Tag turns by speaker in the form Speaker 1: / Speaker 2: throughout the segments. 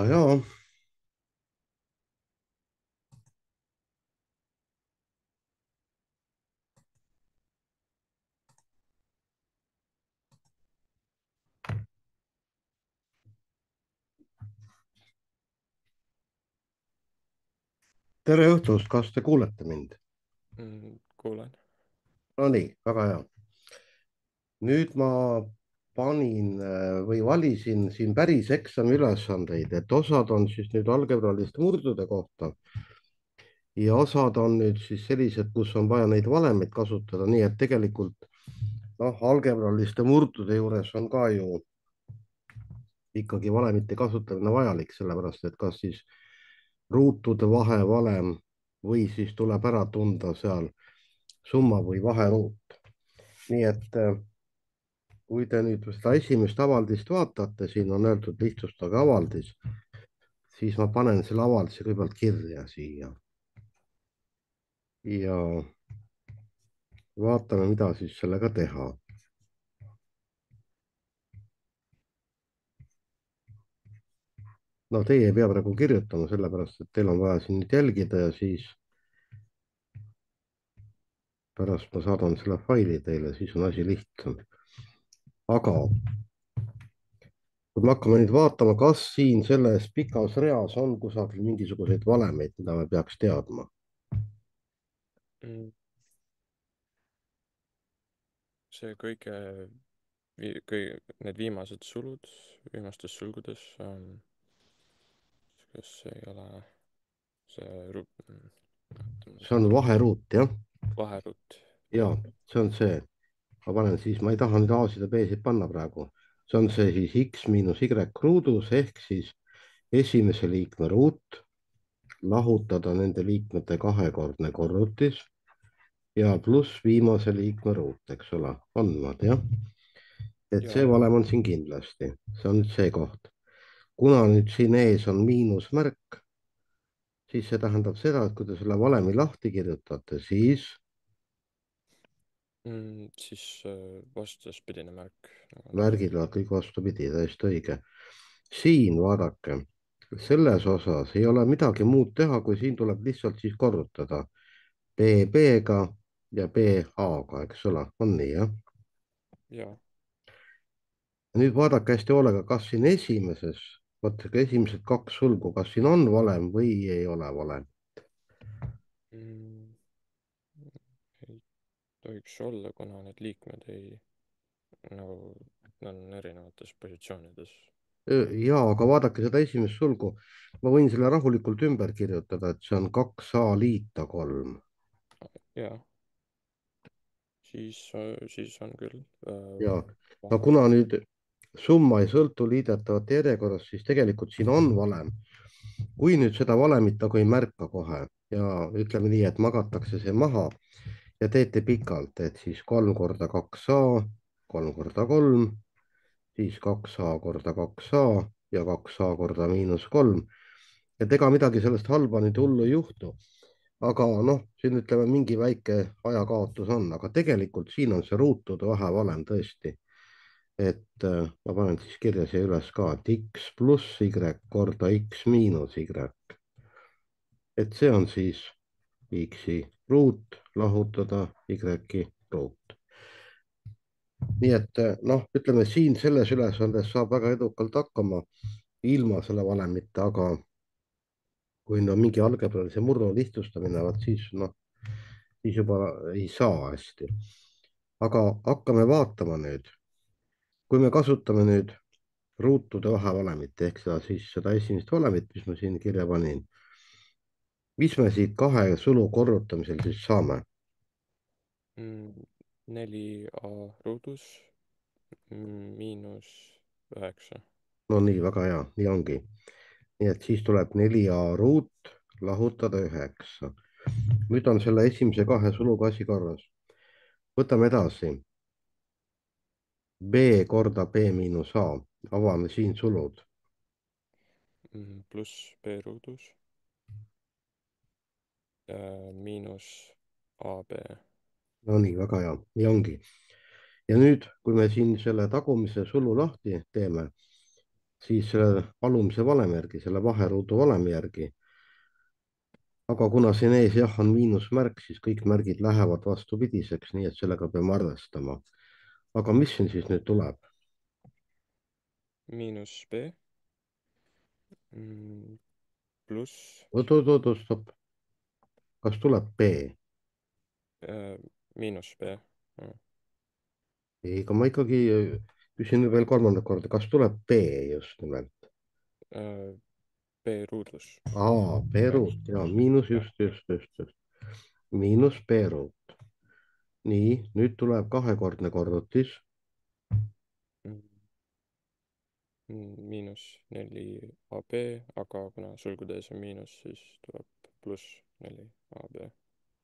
Speaker 1: ja. tere õhtust, kas te kuulete mind?
Speaker 2: Kuulen.
Speaker 1: No nii, väga hea. Nüüd ma panin või valisin siin päris eksami ülesandeid, et osad on siis nüüd algebraliste murdude kohta ja osad on nüüd siis sellised, kus on vaja neid valemeid kasutada, nii et tegelikult noh, algebraliste murdude juures on ka ju ikkagi valemite kasutamine vajalik, sellepärast et kas siis ruutude vahevalem või siis tuleb ära tunda seal summa või vaheruut. nii et kui te nüüd seda esimest avaldist vaatate, siin on öeldud lihtsustage avaldis, siis ma panen selle avalduse kõigepealt kirja siia ja vaatame, mida siis sellega teha. No teie ei pea praegu kirjutama, sellepärast et teil on vaja siin nüüd jälgida ja siis pärast ma saadan selle faili teile, siis on asi lihtsam. aga kui me hakkame nüüd vaatama, kas siin selles pikas reas on kusagil mingisuguseid valemeid, mida me peaks teadma.
Speaker 2: Mm, See need viimased sulud, viimastes sulgudes, kas see ei ole oota, ma
Speaker 1: See
Speaker 2: siin
Speaker 1: on vaheruut, jah?
Speaker 2: vaheruut.
Speaker 1: Ja see on see, ma panen siis, ma ei taha nüüd A-sid ja B-sid panna praegu. See on see siis X miinus Y ruudus ehk siis esimese liikme ruut, lahutada nende liikmete kahekordne korrutis ja pluss viimase liikme ruut, eks ole, on niimoodi, jah? Et see
Speaker 2: Ja.
Speaker 1: valem on siin kindlasti, see on nüüd see koht. kuna nüüd siin ees on miinusmärk, siis see tähendab seda, et kui te selle valemi lahti kirjutate, siis
Speaker 2: Siis vastuspidine märk nagu on.
Speaker 1: märgid lähevad kõik vastupidi, täiesti õige. siin vaadake, selles osas ei ole midagi muud teha, kui siin tuleb lihtsalt siis korrutada BB-ga ja BA-ga, eks ole, on nii, jah?
Speaker 2: Ja.
Speaker 1: Nüüd vaadake hästi hoolega, kas siin esimeses, vot esimesed kaks sulgu, kas siin on valem või ei ole valem.
Speaker 2: mm, ei tohiks olla, kuna need liikmed ei nagu on erinevates positsioonides.
Speaker 1: Ja, aga vaadake seda esimest sulgu. Ma võin selle rahulikult ümber kirjutada, et see on 2A liita 3.
Speaker 2: Ja, siis on küll
Speaker 1: Ja no
Speaker 2: vahe.
Speaker 1: kuna nüüd summa ei sõltu liidetavate järjekorrast, siis tegelikult siin on valem. kui nüüd seda valemit nagu ei märka kohe ja ütleme nii, et magatakse see maha ja teete pikalt, et siis 3 korda 2A, 3 korda 3, siis 2A korda 2A ja 2A korda -3. et ega midagi sellest halba nüüd hullu ei juhtu. aga noh, siin ütleme mingi väike ajakaotus on, aga tegelikult siin on see ruutude vahevalem tõesti. et ma panen siis kirja siia üles ka, et X pluss Y korda X miinus Y. et see on siis X-i ruut lahutada Y-i ruut. nii et noh, ütleme siin selles ülesandes saab väga edukalt hakkama ilma selle valemita, aga kui on mingi algebralise murru lihtsustamine, vot siis noh, siis juba ei saa hästi. aga hakkame vaatama nüüd, kui me kasutame nüüd ruutude vahevalemit ehk seda siis seda esimest valemit, mis ma siin kirja panin, mis me siit kahe sulu korrutamisel siis saame?
Speaker 2: 4A ruudus -9.
Speaker 1: no nii, väga hea, nii ongi. nii et siis tuleb 4A ruut lahutada 9. nüüd on selle esimese kahe suluga asi korras. võtame edasi. B korda B miinus A, avame siin sulud.
Speaker 2: Pluss B ruudus miinus AB.
Speaker 1: no nii, väga hea, nii ongi. ja nüüd, kui me siin selle tagumise sulu lahti teeme, siis selle alumise valemi järgi, selle vaheruudu valemi järgi. aga kuna siin ees jah on miinusmärk, siis kõik märgid lähevad vastupidiseks, nii et sellega peame arvestama. aga mis siin siis nüüd tuleb?
Speaker 2: miinus B mm, pluss
Speaker 1: oot-oot-oot, stopp. kas tuleb B?
Speaker 2: miinus B
Speaker 1: ei, aga ma ikkagi küsin veel kolmandat korda, kas tuleb B just nimelt?
Speaker 2: äh, B ruudus.
Speaker 1: aa, B ruut ja miinus
Speaker 2: jah.
Speaker 1: just. miinus B ruut. nii, nüüd tuleb kahekordne korrutis.
Speaker 2: Mm, miinus 4AB, aga kuna sulgude ees on miinus, siis tuleb pluss 4AB.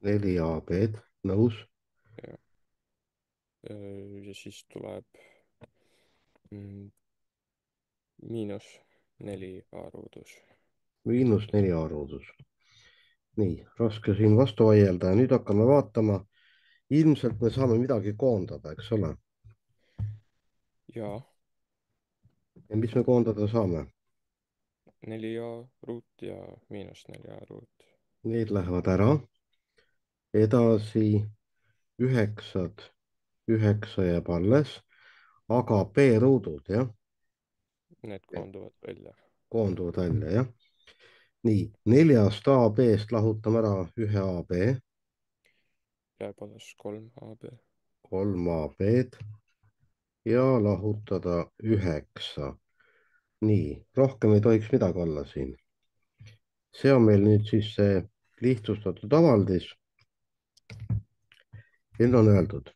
Speaker 1: 4AB-d, nõus.
Speaker 2: ja, ja siis tuleb mm, miinus 4A ruudus.
Speaker 1: -4 arvutus. nii, raske siin vastu vaielda ja nüüd hakkame vaatama. ilmselt me saame midagi koondada, eks ole.
Speaker 2: ja
Speaker 1: ja mis me koondada saame?
Speaker 2: 4A ruut ja miinus 4A ruut.
Speaker 1: Need lähevad ära. edasi üheksad, 9 jääb alles, aga B-ruudud jah,
Speaker 2: Need koonduvad välja.
Speaker 1: koonduvad välja jah. nii, 4-st AB-st lahutame ära ühe AB,
Speaker 2: Jääb alles 3AB.
Speaker 1: 3 AB-d ja lahutada 9. nii, rohkem ei tohiks midagi olla siin. see on meil nüüd siis see lihtsustatud avaldis. siin on öeldud,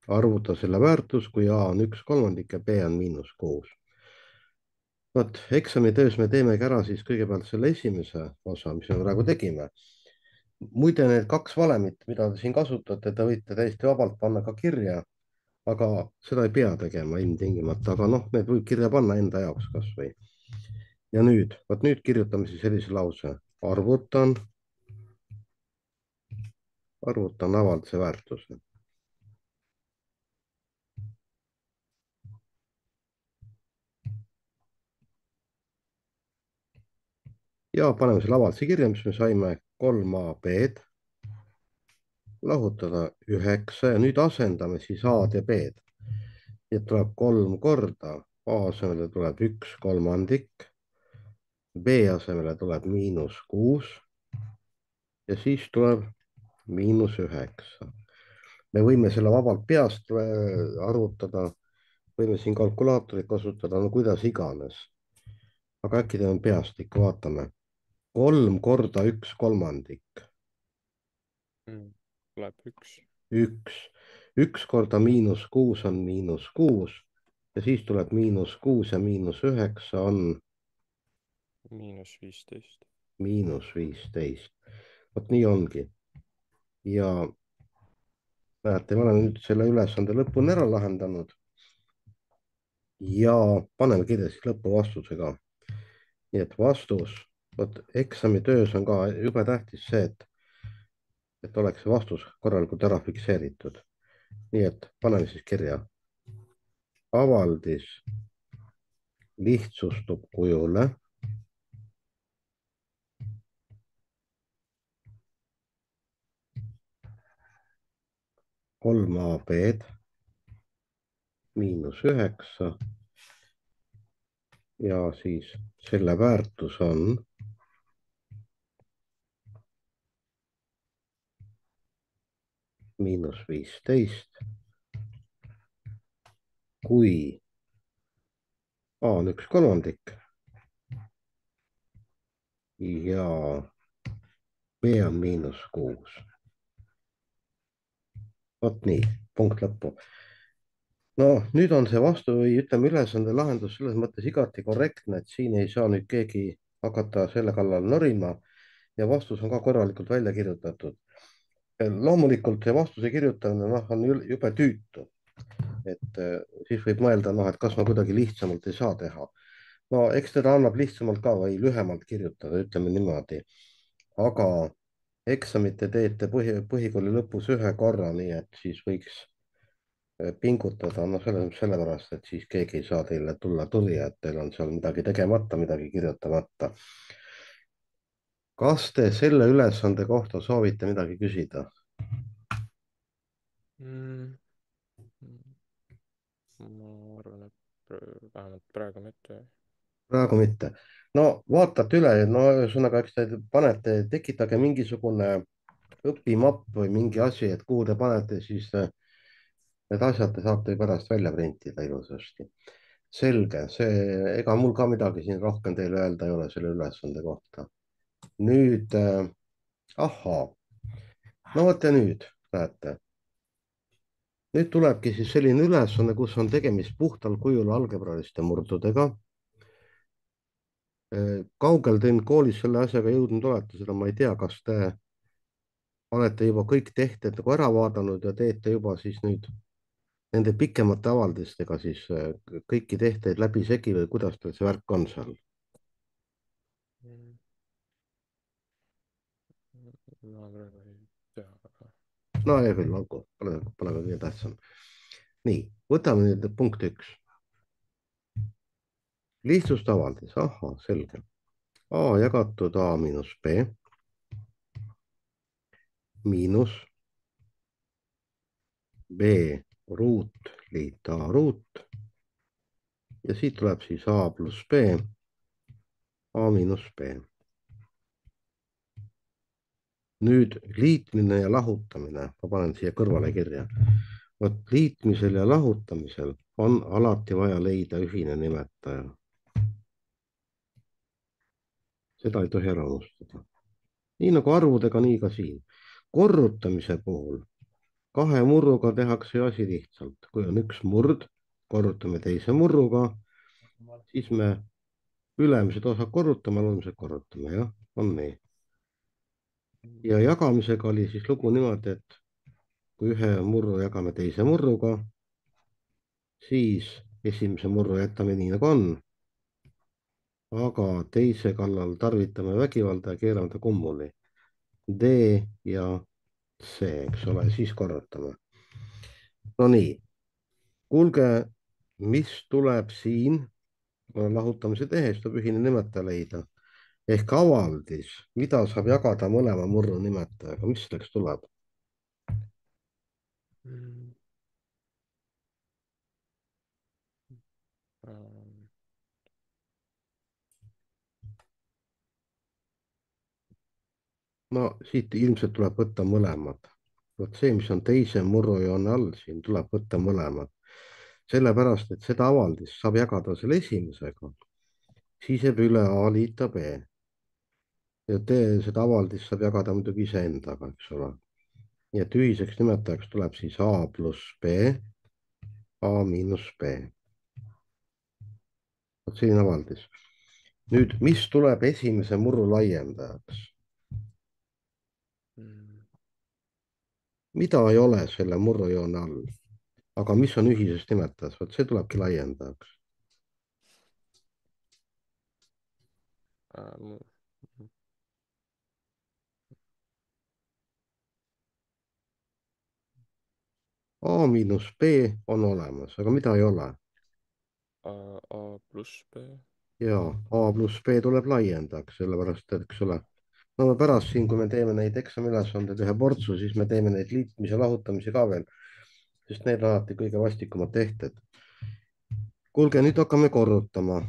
Speaker 1: arvuta selle väärtus, kui A on 1/3 ja B on -6. vot eksamitöös me teemegi ära siis kõigepealt selle esimese osa, mis me praegu tegime. muide, need kaks valemit, mida te siin kasutate, te võite täiesti vabalt panna ka kirja, aga seda ei pea tegema ilmtingimata, aga noh, need võib kirja panna enda jaoks kasvõi. ja nüüd, vot nüüd kirjutame siis sellise lause. arvutan avalduse väärtuse. ja paneme selle avalduse kirja, mis me saime 3AB-d lahutada 9 ja nüüd asendame siis A-d ja B-d. nii et tuleb 3 korda, A asemele tuleb 1/3, B asemele tuleb -6 ja siis tuleb -9. me võime selle vabalt peast arvutada, võime siin kalkulaatorit kasutada, no kuidas iganes. aga äkki teeme peast ikka, vaatame. 3 korda 1/3.
Speaker 2: Tuleb 1.
Speaker 1: 1 korda -6 on -6 ja siis tuleb -6 ja -9 on
Speaker 2: miinus 15.
Speaker 1: -15. vot nii ongi. ja näete, ma olen nüüd selle ülesande lõpuni ära lahendanud. ja paneme kirja siis lõpuvastuse ka. nii et vastus, vot eksamitöös on ka jube tähtis see, et oleks see vastus korralikult ära fikseeritud. nii et paneme siis kirja. avaldis lihtsustub kujule. kolm AB-d -9 ja siis selle väärtus on -15, kui A on 1/3 ja B on -6. vot nii, punkt lõppu. no nüüd on see vastu või ütleme, ülesande lahendus selles mõttes igati korrektne, et siin ei saa nüüd keegi hakata selle kallal norima ja vastus on ka korralikult välja kirjutatud. loomulikult see vastuse kirjutamine on jube tüütu, et siis võib mõelda, et kas ma kuidagi lihtsamalt ei saa teha. no eks teda annab lihtsamalt ka või lühemalt kirjutada, ütleme niimoodi. aga eksamit te teete põhikooli lõpus ühe korra, nii et siis pingutada, no sellepärast, et siis keegi ei saa teile tulla tuli, et teil on seal midagi tegemata, midagi kirjutamata. kas te selle ülesande kohta soovite midagi küsida?
Speaker 2: mm,. Ma arvan, et vähemalt praegu mitte.
Speaker 1: praegu mitte. no vaatate üle, no ühesõnaga, eks te panete, tekitage mingisugune õpimapp või mingi asi, et kuhu te panete siis need asjad, te saate pärast välja printida ilusasti. selge, see, ega mul ka midagi siin rohkem teile öelda ei ole selle ülesande kohta. nüüd ahhaa, no vot ja nüüd näete, nüüd tulebki siis selline ülesanne, kus on tegemist puhtal kujul algebraliste murdudega. kaugel te koolis selle asjaga jõudnud olete, seda ma ei tea, kas te olete juba kõik tehted nagu ära vaadanud ja teete juba siis nüüd nende pikemate avaldistega siis kõiki tehteid läbisegi või kuidas teil see värk on seal?
Speaker 2: Mm, ma praegu ei tea, aga
Speaker 1: no hea küll, olgu, pole ka kõige tähtsam. nii, võtame nüüd punkt üks. lihtsustavaldis, ahhaa, selge. A jagatud A miinus B miinus B ruut liit A ruut ja siit tuleb siis A pluss B, A miinus B. nüüd liitmine ja lahutamine, ma panen siia kõrvale kirja. vot liitmisel ja lahutamisel on alati vaja leida ühine nimetaja. seda ei tohi ära unustada. nii nagu arvudega, nii ka siin. korrutamise puhul kahe murruga tehakse ju asi lihtsalt. kui on üks murd, korrutame teise murruga, siis me ülemised osad korrutame, alumised korrutame, jah, on nii. ja jagamisega oli siis lugu niimoodi, et kui ühe murru jagame teise murruga, siis esimese murru jätame nii nagu on, aga teise kallal tarvitame vägivalda ja keerame ta kummuli. D ja C, eks ole, siis korrutame. Nonii, kuulge, mis tuleb siin lahutamise tehes, tuleb ühine nimetaja leida ehk avaldis, mida saab jagada mõlema murru nimetajaga, mis selleks tuleb?
Speaker 2: mm, ähm,
Speaker 1: no siit ilmselt tuleb võtta mõlemad. vot see, mis on teise murrujoone all, siin tuleb võtta mõlemad. sellepärast, et seda avaldist saab jagada selle esimesega, siis jääb üle A liita B. ja seda avaldist saab jagada muidugi iseendaga, eks ole. nii et ühiseks nimetajaks tuleb siis A pluss B, A miinus B. vot selline avaldis. nüüd, mis tuleb esimese murru laiendajaks?
Speaker 2: mm,
Speaker 1: mida ei ole selle murrujoone all, aga mis on ühises nimetajas, vot see tulebki laiendajaks.
Speaker 2: äh, mu-
Speaker 1: A miinus B on olemas, aga mida ei ole?
Speaker 2: A pluss B.
Speaker 1: ja A pluss B tuleb laiendajaks, sellepärast et eks ole, no me pärast siin, kui me teeme neid eksamiülesandeid ühe portsu, siis me teeme neid liitmise ja lahutamisi ka veel, sest need on alati kõige vastikumad tehted. kuulge, nüüd hakkame korrutama.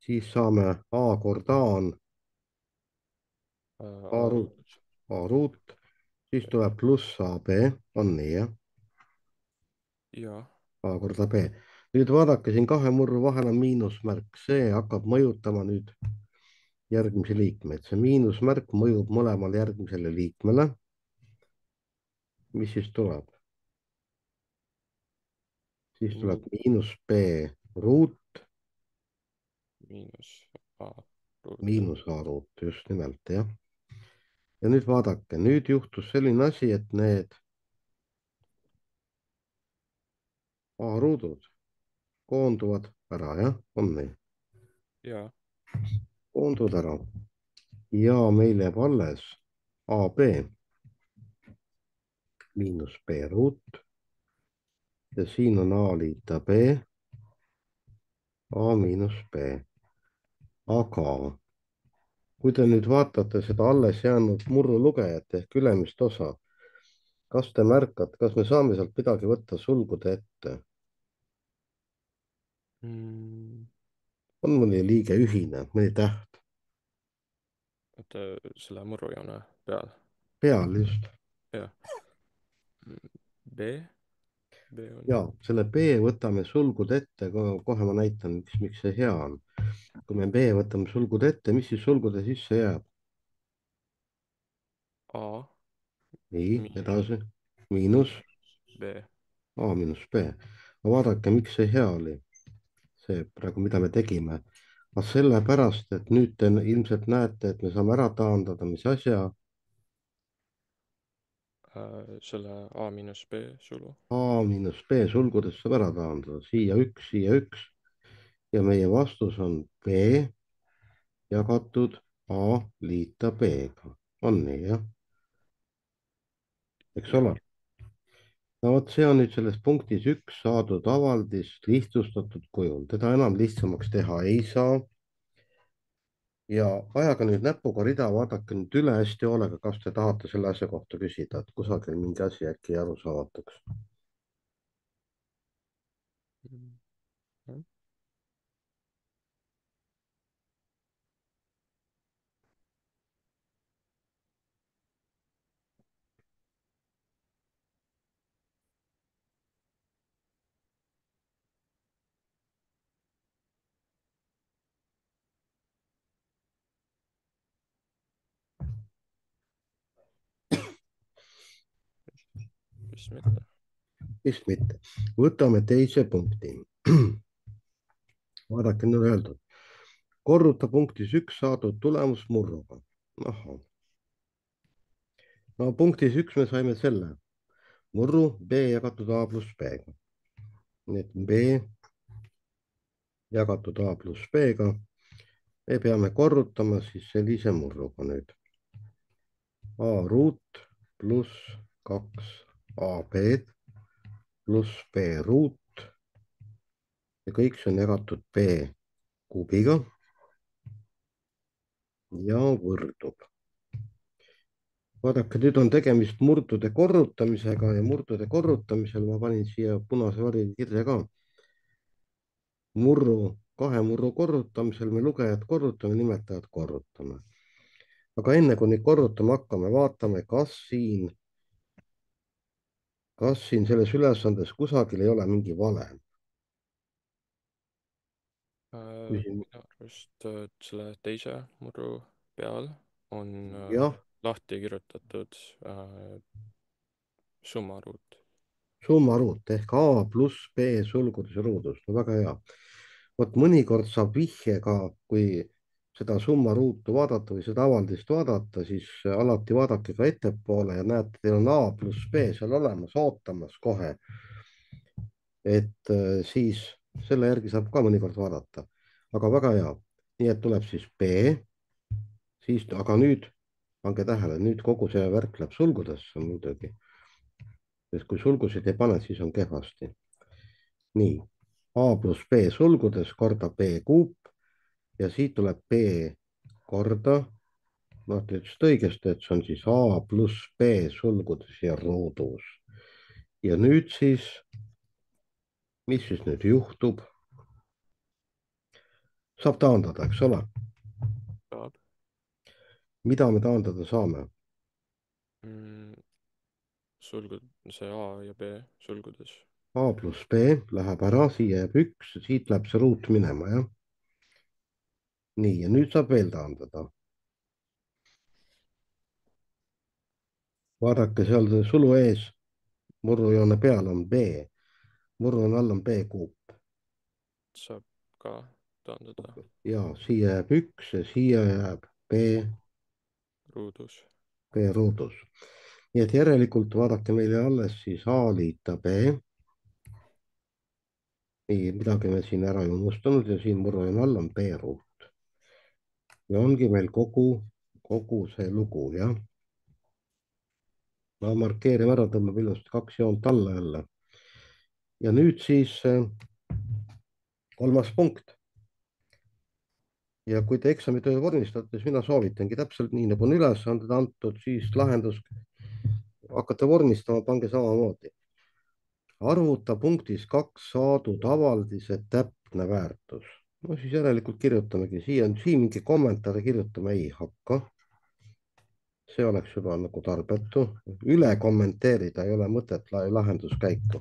Speaker 1: siis saame A korda A on A
Speaker 2: A
Speaker 1: ruut,
Speaker 2: ruut.
Speaker 1: A ruut, siis tuleb pluss AB, on nii jah,
Speaker 2: Ja,
Speaker 1: A korda B. nüüd vaadake, siin kahe murru vahel on miinusmärk, see hakkab mõjutama nüüd järgmisi liikmeid. see miinusmärk mõjub mõlemale järgmisele liikmele. mis siis tuleb? siis tuleb miinus B ruut
Speaker 2: miinus A ruut.
Speaker 1: miinus A ruut, just nimelt jah. ja nüüd vaadake, nüüd juhtus selline asi, et need A ruudud koonduvad ära, jah, on nii,
Speaker 2: Ja,
Speaker 1: koonduvad ära ja meil jääb alles AB miinus B ruut ja siin on A liita B, A miinus B. aga kui te nüüd vaatate seda alles jäänud murrulugejat ehk ülemist osa, kas te märkate, kas me saame sealt midagi võtta sulgude ette?
Speaker 2: mm,.
Speaker 1: On mõni liige ühine, mõni täht
Speaker 2: oota, selle murrujoone peal.
Speaker 1: peal just?
Speaker 2: jah. B, B on.
Speaker 1: ja selle B võtame sulgud ette, kohe ma näitan, miks see hea on. kui me B võtame sulgud ette, mis siis sulgude sisse jääb?
Speaker 2: A
Speaker 1: nii,
Speaker 2: miinus,
Speaker 1: edasi, miinus
Speaker 2: miinus B.
Speaker 1: A miinus B. no vaadake, miks see hea oli, see praegu, mida me tegime. aga sellepärast, et nüüd te ilmselt näete, et me saame ära taandada, mis asja.
Speaker 2: Selle A miinus B sulu.
Speaker 1: A miinus B sulgudes saab ära taandada, siia üks ja meie vastus on B jagatud A liita B-ga. on nii, jah? eks
Speaker 2: Jah.
Speaker 1: ole? no vot, see on nüüd selles punktis üks saadud avaldis lihtsustatud kujul, teda enam lihtsamaks teha ei saa. ja ajage nüüd näpuga rida, vaadake nüüd üle hästi hoolega, kas te tahate selle asja kohta küsida, et kusagil mingi asi äkki arusaamatuks.
Speaker 2: Mm. Vist mitte.
Speaker 1: vist mitte. võtame teise punkti. vaadake, nüüd öeldud, korruta punktis üks saadud tulemus murruga. ahah, no punktis üks me saime selle murru B jagatud A pluss B-ga. nii et B jagatud A pluss B-ga. me peame korrutama siis sellise murruga nüüd. A ruut pluss 2AB pluss B ruut ja kõik see on jagatud B kuubiga ja võrdub. vaadake, nüüd on tegemist murdude korrutamisega ja murdude korrutamisel ma panin siia punase värviga kirja ka. Kahe murru korrutamisel me lugejat korrutame, nimetajat korrutame. aga enne kui neid korrutama hakkame, vaatame, kas siin selles ülesandes kusagil ei ole mingi valem. küsin.
Speaker 2: Minu arust selle teise murru peal on
Speaker 1: jah,
Speaker 2: lahti kirjutatud summaruut.
Speaker 1: summaruut ehk A pluss B sulgudes ja ruudus, no väga hea. vot mõnikord saab vihje ka, kui seda summaruutu vaadata või seda avaldist vaadata, siis alati vaadake ka ettepoole ja näete, teil on A pluss B seal olemas, ootamas kohe. et siis selle järgi saab ka mõnikord vaadata, aga väga hea. nii et tuleb siis B, siis, aga nüüd pange tähele, nüüd kogu see värk läheb sulgudesse muidugi. sest kui sulgusid ei pane, siis on kehvasti. nii, A pluss B sulgudes korda B kuup ja siit tuleb B korda. noh, te ütlesite õigesti, et see on siis A pluss B sulgudes ja ruudus. ja nüüd siis, mis siis nüüd juhtub? saab taandada, eks ole?
Speaker 2: saab
Speaker 1: mida me taandada saame?
Speaker 2: sulgud, see A ja B sulgudes.
Speaker 1: A pluss B läheb ära, siia jääb üks, siit läheb see ruut minema, jah. nii, ja nüüd saab veel taandada. vaadake seal sulu ees, murrujoone peal on B, murrujoone all on B kuup.
Speaker 2: saab ka taandada.
Speaker 1: ja siia jääb üks ja siia jääb B,
Speaker 2: ruudus.
Speaker 1: B ruudus. nii et järelikult vaadake, meil jäi alles siis A liita B. nii, midagi me siin ära ei unustanud ja siin murrujoone all on B ruut. ja ongi meil kogu see lugu, jah. ma markeerime ära, tõmbame ilusti kaks joont alla jälle. ja nüüd siis kolmas punkt. Ja kui te eksamitöö vormistate, siis mina soovitangi täpselt nii, nagu on ülesanded antud, siis lahendus hakata vormistama, pange samamoodi. Arvuta punktis 2 saadud avaldise täpne väärtus. No siis järelikult kirjutamegi siin mingi kommentaare kirjutama ei hakka. See oleks juba nagu tarbetu. Üle kommenteerida ei ole mõtet lahenduskäiku.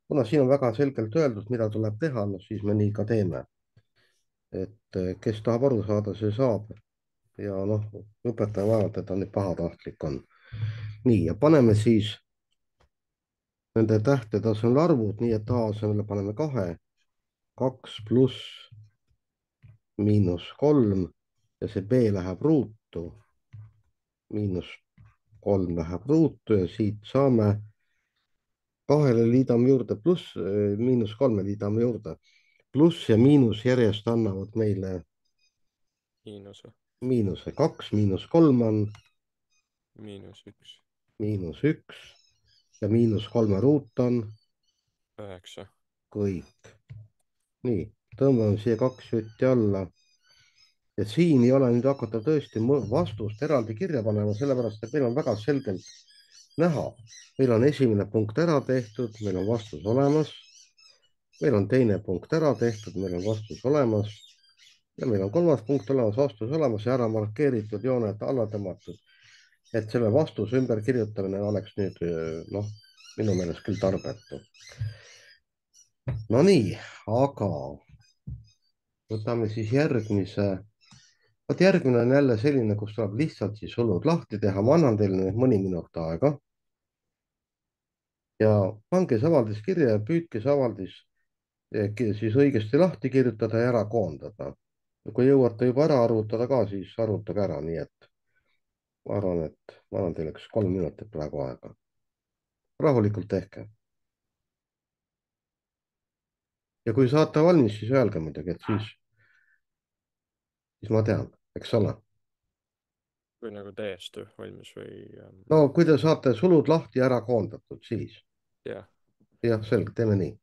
Speaker 1: Kuna siin on väga selgelt öeldud, mida tuleb teha, no siis me nii ka teeme. Et kes tahab aru saada, see saab. Ja noh, õpetaja vaevalt, et ta nüüd pahatahtlik on. Nii, ja paneme siis nende tähtede asemel arvud, nii et A asemele paneme 2, 2 pluss -3 ja see B läheb ruutu, -3 läheb ruutu ja siit saame 2-le liidame juurde pluss, -3 liidame juurde. Pluss ja miinus järjest annavad meile
Speaker 2: miinuse.
Speaker 1: miinuse. 2 -3 on
Speaker 2: -1.
Speaker 1: -1 ja -3 ruut on
Speaker 2: 9.
Speaker 1: kõik. Nii, tõmbame siia 2 jutti alla. Ja siin ei ole nüüd hakata tõesti vastust eraldi kirja panema, sellepärast et meil on väga selgelt näha. Meil on esimene punkt ära tehtud, meil on vastus olemas. Meil on teine punkt ära tehtud, meil on vastus olemas. Ja meil on kolmas punkt olemas, vastus olemas ja ära markeeritud, jooned alla tõmmatud. Et selle vastuse ümberkirjutamine oleks nüüd noh, minu meelest küll tarbetu. No nii, aga võtame siis järgmise. Vot järgmine on jälle selline, kus tuleb lihtsalt siis sulud lahti teha. Ma annan teile nüüd mõni minut aega ja pange see avaldus kirja ja püüdke see avaldus siis õigesti lahti kirjutada ja ära koondada. Kui jõuate juba ära arvutada ka, siis arvutage ära, nii et ma arvan, et ma annan teile 3 minutit praegu aega. Rahulikult tehke. Ja kui saate valmis, siis öelge muidugi, et siis ma tean, eks ole.
Speaker 2: Või nagu täiesti valmis või
Speaker 1: No kui te saate sulud lahti ära koondatud, siis
Speaker 2: jah.
Speaker 1: jah, selge, teeme nii.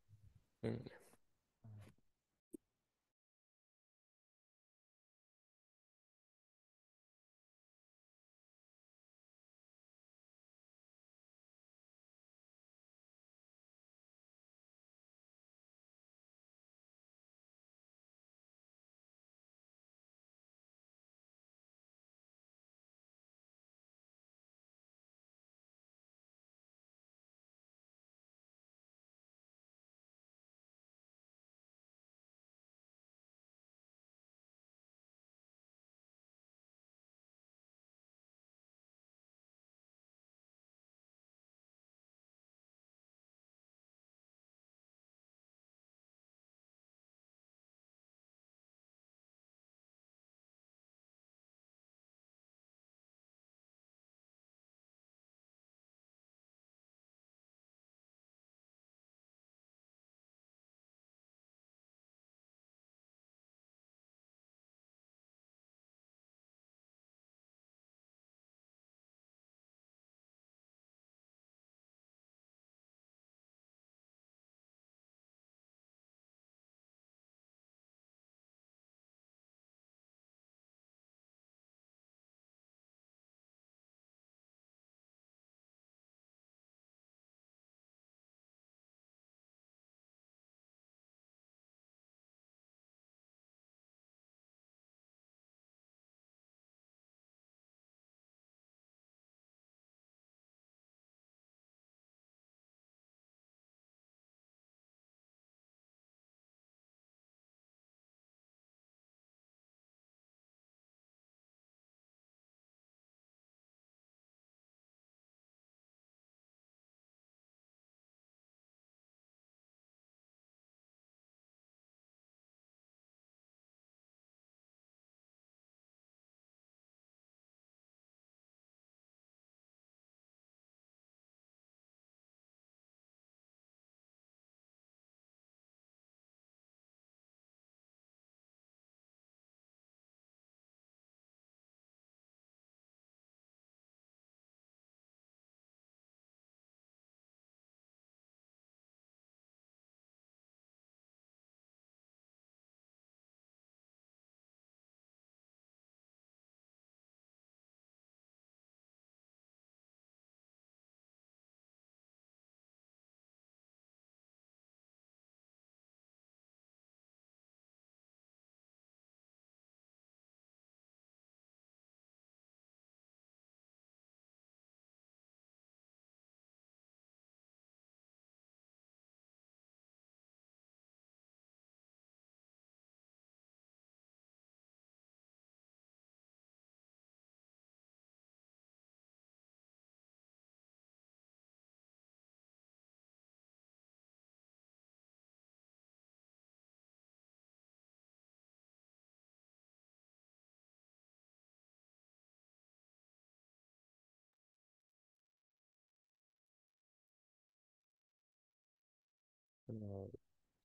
Speaker 2: no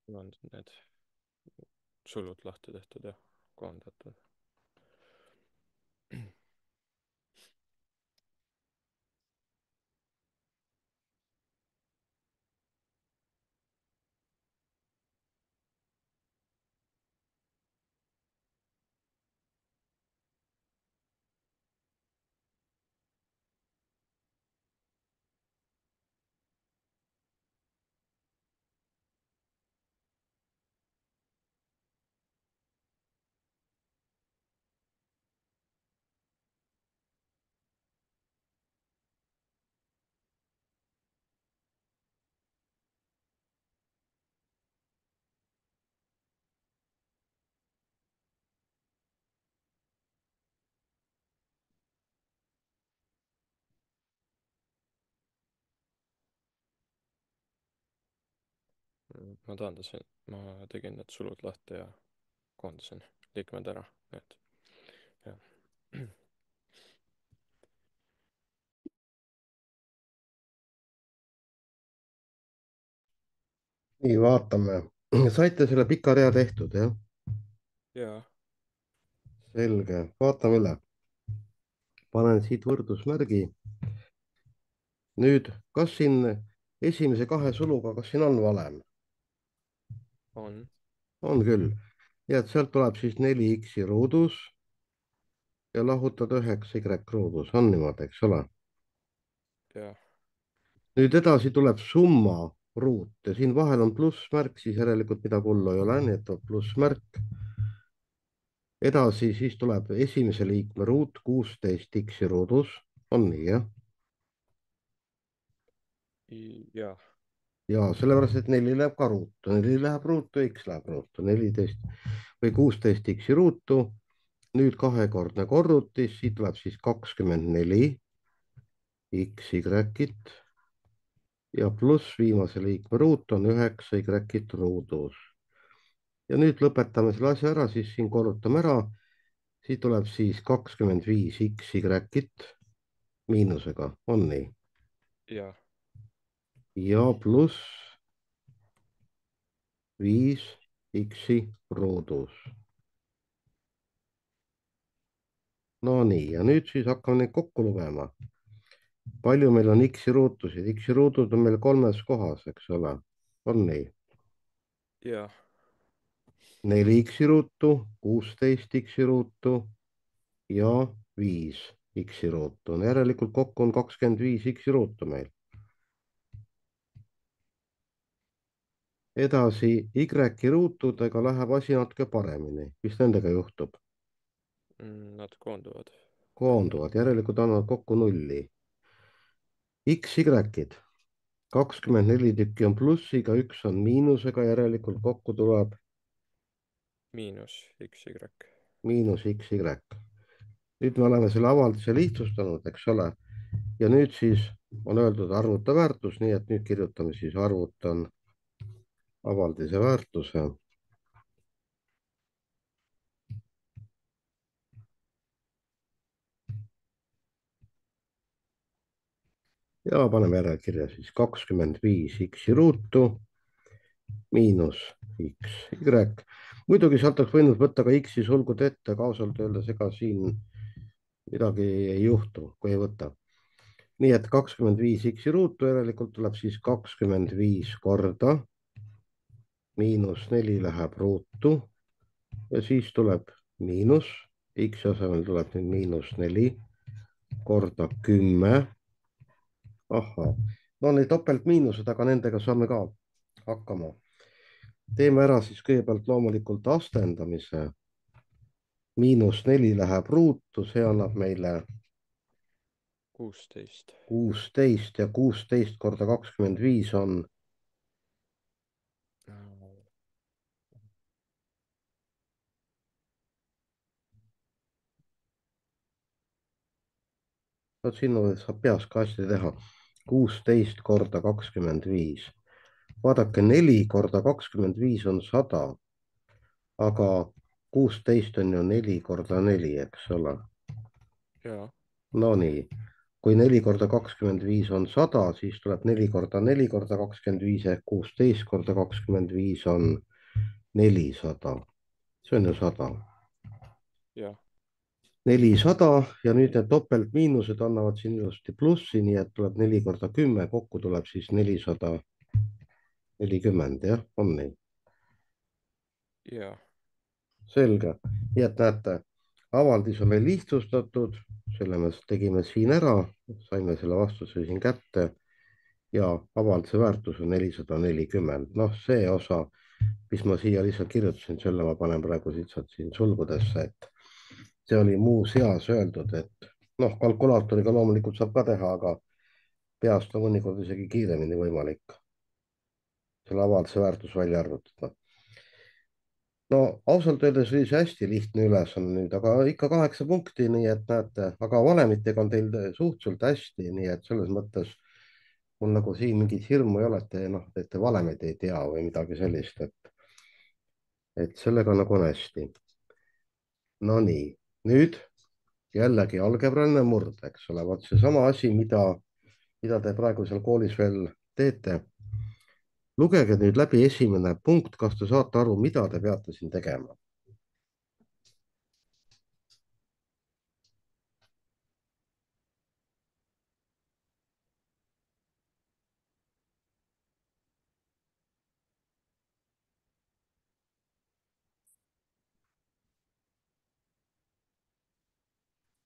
Speaker 2: mul on need sulud lahti tehtud ja koondatud. Ma tegin need sulud lahti ja koondasin liikmed ära, et jah.
Speaker 1: nii, vaatame. saite selle pika rea tehtud, jah?
Speaker 2: jaa.
Speaker 1: Selge, vaatame üle. panen siit võrdusmärgi. nüüd, kas siin esimese kahe suluga, kas siin on valem?
Speaker 2: On.
Speaker 1: on küll. ja et sealt tuleb siis 4x ruudus ja lahutada 9y ruudus, on niimoodi, eks ole?
Speaker 2: jah.
Speaker 1: nüüd edasi tuleb summa ruut ja siin vahel on plussmärk, siis järelikult midagi hullu ei ole, nii et tuleb plussmärk. edasi siis tuleb esimese liikme ruut 16x ruudus, on nii, jah?
Speaker 2: jah.
Speaker 1: ja sellepärast, et 4 läheb ka ruutu, 4 läheb ruutu, x läheb ruutu, 14 või 16 x ruutu. nüüd kahekordne korrutis, siit tuleb siis 24 xy-t ja pluss viimase liikme ruut on 9y ruudus. ja nüüd lõpetame selle asja ära, siis siin korrutame ära. siit tuleb siis 25 xy-t miinusega, on nii?
Speaker 2: jah.
Speaker 1: ja pluss 5 x-i ruudus. no nii, ja nüüd siis hakkame neid kokku lugema. palju meil on x-i ruutusid? X-i ruutud on meil 3 kohas, eks ole, on nii?
Speaker 2: jah.
Speaker 1: 4 x-i ruutu, 16 x-i ruutu ja 5 x-i ruutu. järelikult kokku on 25 x-i ruutu meil. edasi y-i ruutudega läheb asi natuke paremini. mis nendega juhtub?
Speaker 2: Nad koonduvad.
Speaker 1: koonduvad, järelikult annavad kokku nulli. X-Y-d 24 tükki on plussiga, üks on miinusega, järelikult kokku tuleb
Speaker 2: Miinus XY.
Speaker 1: miinus XY. nüüd me oleme selle avalduse lihtsustanud, eks ole. ja nüüd siis on öeldud arvuta väärtus, nii et nüüd kirjutame siis arvutan avaldise väärtuse. ja paneme järelkirja siis 25 x-i ruutu miinus XY. muidugi sealt oleks võinud võtta ka X-i sulgud ette, aga ausalt öeldes ega siin midagi ei juhtu, kui ei võta. nii et 25 X-i ruutu järelikult tuleb siis 25 korda miinus 4 läheb ruutu ja siis tuleb miinus, X-i asemel tuleb nüüd miinus 4 korda 10. ahhaa, no need topeltmiinused, aga nendega saame ka hakkama. teeme ära siis kõigepealt loomulikult astendamise. miinus 4 läheb ruutu, see annab meile
Speaker 2: 16.
Speaker 1: 16 ja 16 korda 25 on vot sinna saab peas ka asju teha. 16 korda 25. vaadake, 4 korda 25 on 100, aga 16 on ju 4 korda 4, eks ole.
Speaker 2: jaa.
Speaker 1: Nonii, kui 4 × 25 on 100, siis tuleb 4 × 4 × 25 ehk 16 × 25 on 400. See on ju 100.
Speaker 2: jah,
Speaker 1: 400 ja nüüd need topeltmiinused annavad siin ilusti plussi, nii et tuleb 4 × 10, kokku tuleb siis 440, jah, on nii.
Speaker 2: jah,
Speaker 1: Selge, nii et näete, avaldis on meil lihtsustatud, selle me tegime siin ära, saime selle vastuse siin kätte ja avalduse väärtus on 440. Noh, see osa, mis ma siia lihtsalt kirjutasin, selle ma panen praegu lihtsalt siin sulgudesse, et see oli muus eas öeldud, et noh, kalkulaatoriga loomulikult saab ka teha, aga peast on mõnikord isegi kiiremini võimalik selle avalduse väärtus välja arvutada. No ausalt öeldes oli see hästi lihtne ülesanne nüüd, aga ikka 8 punkti, nii et näete, aga valemitega on teil suhteliselt hästi, nii et selles mõttes mul nagu siin mingit hirmu ei ole, et te noh, et te valemeid ei tea või midagi sellist, et sellega nagu on hästi. Nonii, nüüd jällegi algebraline murd, eks ole, vot seesama asi, mida te praegu seal koolis veel teete. Lugege nüüd läbi esimene punkt, kas te saate aru, mida te peate siin tegema?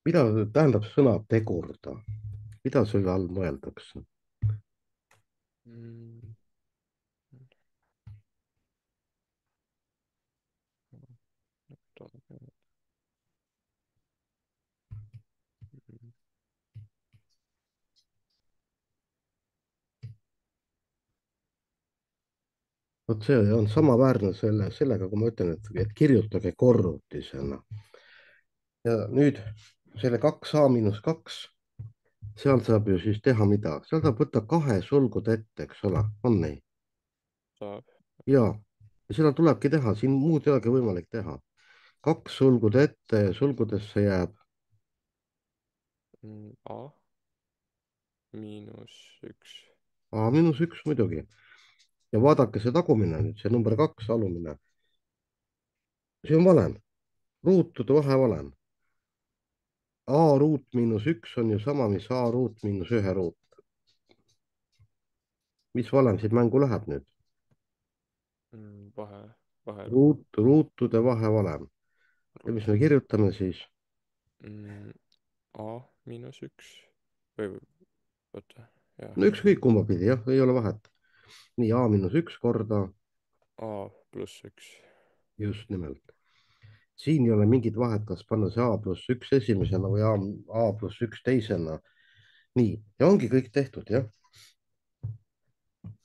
Speaker 1: Mida tähendab sõna tegurda? Mida selle all mõeldakse?
Speaker 2: mm,.
Speaker 1: Vot see on samaväärne sellega, kui ma ütlen, et kirjutage korrutisena. Ja nüüd selle 2a–2, seal saab ju siis teha mida? Seal saab võtta 2 sulgud ette, eks ole, on nii?
Speaker 2: saab
Speaker 1: Ja seda tulebki teha, siin muud ei olegi võimalik teha. 2 sulgud ette, sulgudesse jääb
Speaker 2: A –1.
Speaker 1: A–1 muidugi. Ja vaadake see tagumine nüüd, see number 2 alumine. See on valem, ruutude vahevalem. A√–1 on ju sama, mis A√–1 ruut. Mis valem siit mängu läheb nüüd?
Speaker 2: Vaheruut.
Speaker 1: Ruutude vahevalem. Ja mis me kirjutame siis?
Speaker 2: A–1 või oota, jah.
Speaker 1: No ükskõik kumba pidi, jah, ei ole vahet. Nii, A–1 korda.
Speaker 2: A+1.
Speaker 1: Just nimelt. Siin ei ole mingit vahet, kas panna see A+1 esimesena või A+1 teisena. Nii, ja ongi kõik tehtud, jah.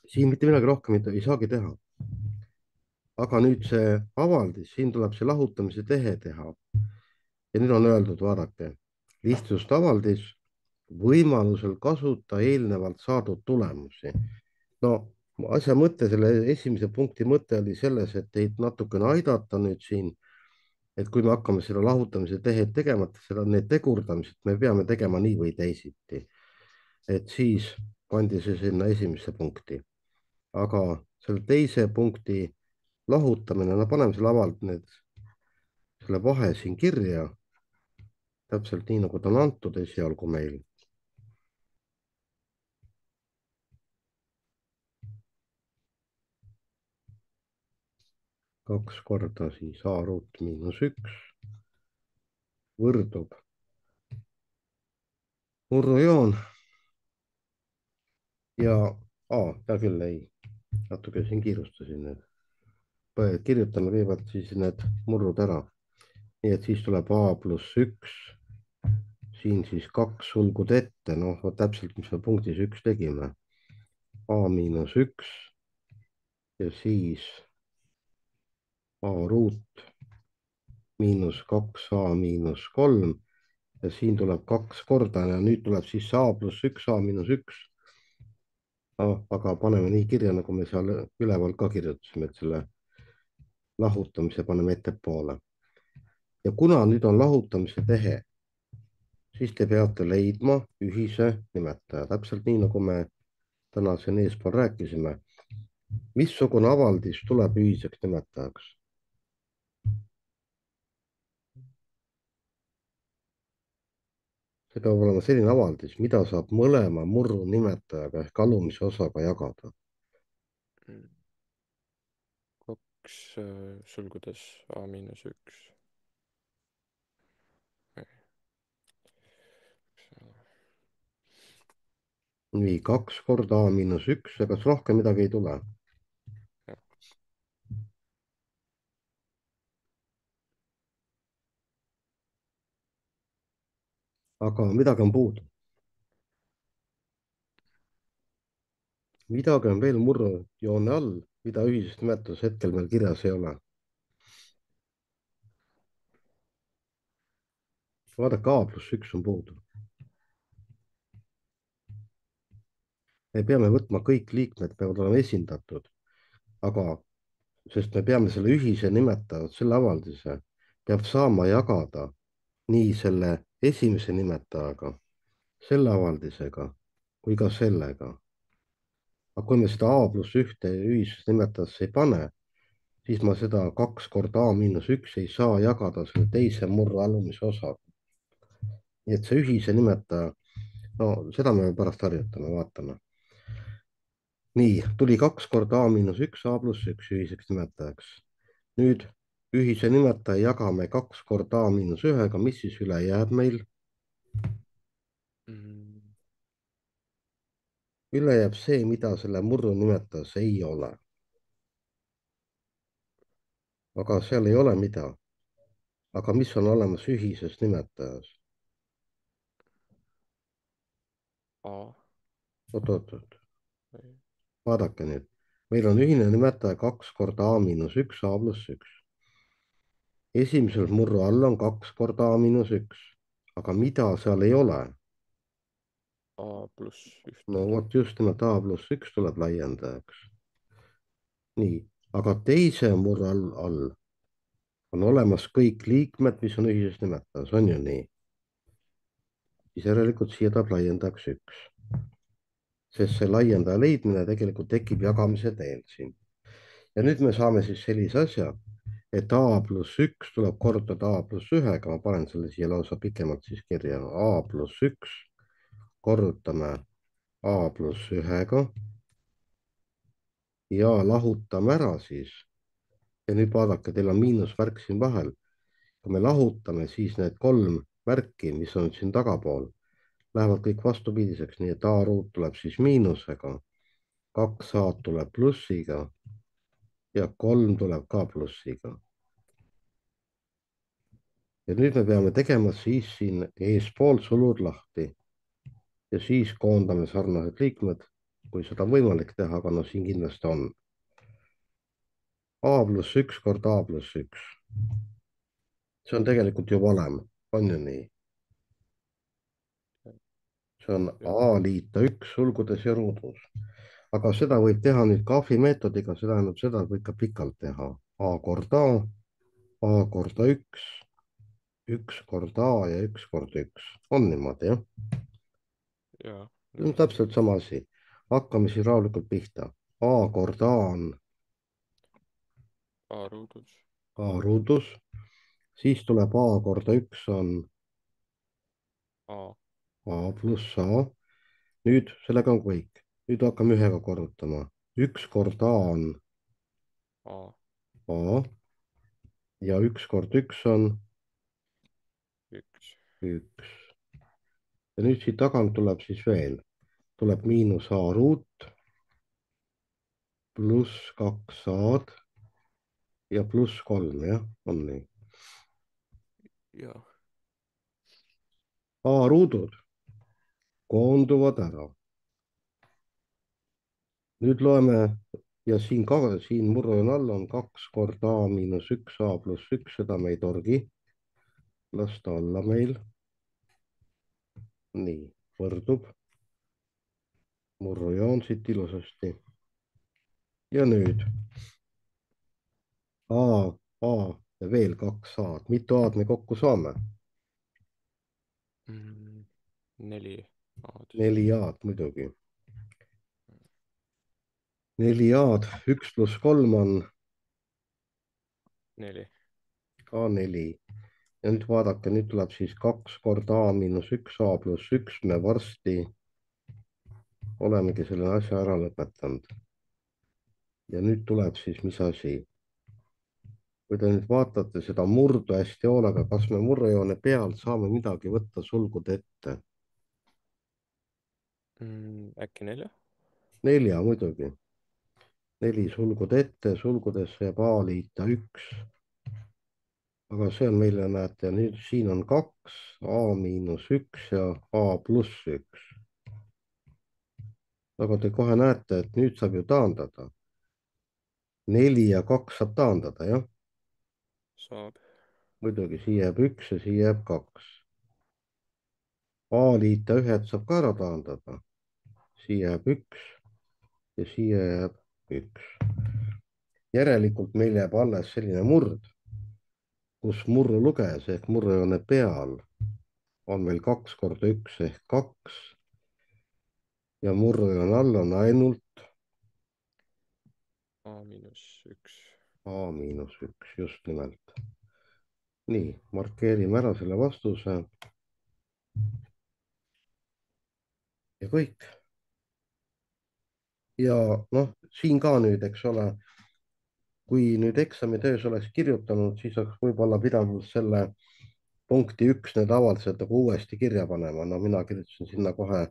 Speaker 1: Siin mitte midagi rohkem ei saagi teha. Aga nüüd see avaldis, siin tuleb see lahutamise tehe teha. Ja nüüd on öeldud, vaadake, lihtsust avaldis, võimalusel kasuta eelnevalt saadud tulemusi. No asja mõte, selle esimese punkti mõte oli selles, et teid natukene aidata nüüd siin, et kui me hakkame seda lahutamise tehet tegema, need tegurdamised me peame tegema nii või teisiti. Et siis pandi see sinna esimesse punkti. Aga selle teise punkti lahutamine, no paneme selle vahe siin kirja, täpselt nii, nagu ta on antud esialgu meil. Kaks korda siis A√–1 võrdub murrujoon ja hea küll, ei, natuke siin kiirustasin nüüd. Kirjutame kõigepealt siis need murrud ära. Nii et siis tuleb A+1, siin siis 2 sulgud ette, noh, täpselt, mis me punktis 1 tegime. A–1 ja siis A√–2A–3 ja siin tuleb 2 korda ja nüüd tuleb siis A+1, A–1. Aga paneme nii kirja, nagu me seal üleval ka kirjutasime, et selle lahutamise paneme ettepoole. Ja kuna nüüd on lahutamise tehe, siis te peate leidma ühise nimetaja, täpselt nii, nagu me täna siin eespool rääkisime. missugune avaldis tuleb ühiseks nimetajaks? see peab olema selline avaldis, mida saab mõlema murru nimetajaga ehk alumise osaga jagada.
Speaker 2: kaks sulgudes A miinus üks.
Speaker 1: nii, 2 korda A miinus 1 ja kas rohkem midagi ei tule? aga midagi on puudu. midagi on veel murrujoone all, mida ühises nimetajas hetkel meil kirjas ei ole. vaadake, A pluss 1 on puudu. me peame võtma, kõik liikmed peavad olema esindatud, aga sest me peame selle ühise nimetaja, selle avaldise peab saama jagada nii selle esimese nimetajaga, selle avaldisega kui ka sellega. aga kui me seda A pluss ühte ühisesse nimetajasse ei pane, siis ma seda 2 korda A miinus 1 ei saa jagada selle teise murra alumise osaga. nii et see ühise nimetaja, no seda me pärast harjutame, vaatame. nii, tuli 2 korda A miinus 1, A pluss 1 ühiseks nimetajaks. nüüd ühise nimetaja jagame 2 korda A miinus 1-ga, mis siis üle jääb meil? üle jääb see, mida selle murru nimetajas ei ole. aga seal ei ole mida. aga mis on olemas ühises nimetajas?
Speaker 2: A.
Speaker 1: oot, vaadake nüüd. meil on ühine nimetaja 2 korda A miinus 1, A pluss 1. esimesel murru all on 2 korda A miinus 1. aga mida seal ei ole?
Speaker 2: A pluss ühte.
Speaker 1: no vot, just nimelt A pluss 1 tuleb laiendajaks. nii, aga teise murra all on olemas kõik liikmed, mis on ühises nimetajas, on ju nii? siis järelikult siia tuleb laiendajaks 1. sest see laiendaja leidmine tegelikult tekib jagamise teel siin. ja nüüd me saame siis sellise asja, et A pluss 1 tuleb korrutada A pluss 1-ga, ma panen selle siia lausa pikemalt siis kirja, A pluss 1 korrutame A pluss 1-ga ja lahutame ära siis. ja nüüd vaadake, teil on miinusmärk siin vahel. kui me lahutame, siis need 3 märki, mis on siin tagapool, lähevad kõik vastupidiseks, nii et A ruut tuleb siis miinusega, 2A tuleb plussiga ja 3 tuleb ka plussiga. ja nüüd me peame tegema siis siin eespool sulud lahti ja siis koondame sarnased liikmed, kui seda on võimalik teha, aga no siin kindlasti on. A pluss 1 korda A pluss 1. see on tegelikult ju valem, on ju nii? see on A liita 1 sulgudes ja ruudus. aga seda võib teha nüüd Graafi meetodiga, see tähendab seda, et võib ka pikalt teha. A korda A korda 1, 1 korda A ja 1 korda 1. on niimoodi, jah?
Speaker 2: jaa.
Speaker 1: see on täpselt sama asi. hakkame siis rahulikult pihta. A korda A on
Speaker 2: A ruudus.
Speaker 1: A ruudus, siis tuleb A korda 1 on
Speaker 2: A.
Speaker 1: A pluss A. nüüd sellega on kõik. nüüd hakkame ühega korrutama. 1 korda A on
Speaker 2: A.
Speaker 1: A ja 1 korda 1 on
Speaker 2: 1.
Speaker 1: 1. ja nüüd siit tagant tuleb siis veel, tuleb miinus A ruut pluss 2A-d ja pluss 3, jah, on nii.
Speaker 2: jaa.
Speaker 1: A ruudud koonduvad ära. nüüd loeme ja siin murrujoone all on 2 korda A miinus 1 A pluss 1, seda me ei torgi lasta alla meil. nii, võrdub murrujoon siit ilusasti. ja nüüd A ja veel 2 A-d, mitu A-d me kokku saame?
Speaker 2: mm, 4 A-d.
Speaker 1: 4 A-d muidugi. 4 A-d, 1 + 3 on
Speaker 2: 4.
Speaker 1: A4. Ja nüüd vaadake, nüüd tuleb siis 2 × A-1 A+1, me varsti olemegi selle asja ära lõpetanud. ja nüüd tuleb siis, mis asi? kui te nüüd vaatate seda murdu hästi hoolega, kas me murrejoone pealt saame midagi võtta sulgude ette?
Speaker 2: Äkki 4?
Speaker 1: 4 muidugi. 4 sulgud ette, sulgudesse jääb A liita 1. aga see on meile, näete, nüüd siin on 2, A-1 ja A+1. nagu te kohe näete, et nüüd saab ju taandada. 4 ja 2 saab taandada, jah.
Speaker 2: Saab.
Speaker 1: muidugi siia jääb 1 ja siia jääb 2. A liita 1 saab ka ära taandada. siia jääb 1 ja siia jääb 1. järelikult meil jääb alles selline murd, kus murru luges ehk murrujoone peal on meil 2 × 1 ehk 2 ja murrujoone all on ainult
Speaker 2: A-1.
Speaker 1: A-1, just nimelt. nii, markeerime ära selle vastuse. ja kõik. ja noh, siin ka nüüd, eks ole, kui nüüd eksamitöös oleks kirjutanud, siis oleks võib-olla pidanud selle punkti 1 need avaldused nagu uuesti kirja panema. no mina kirjutasin sinna kohe,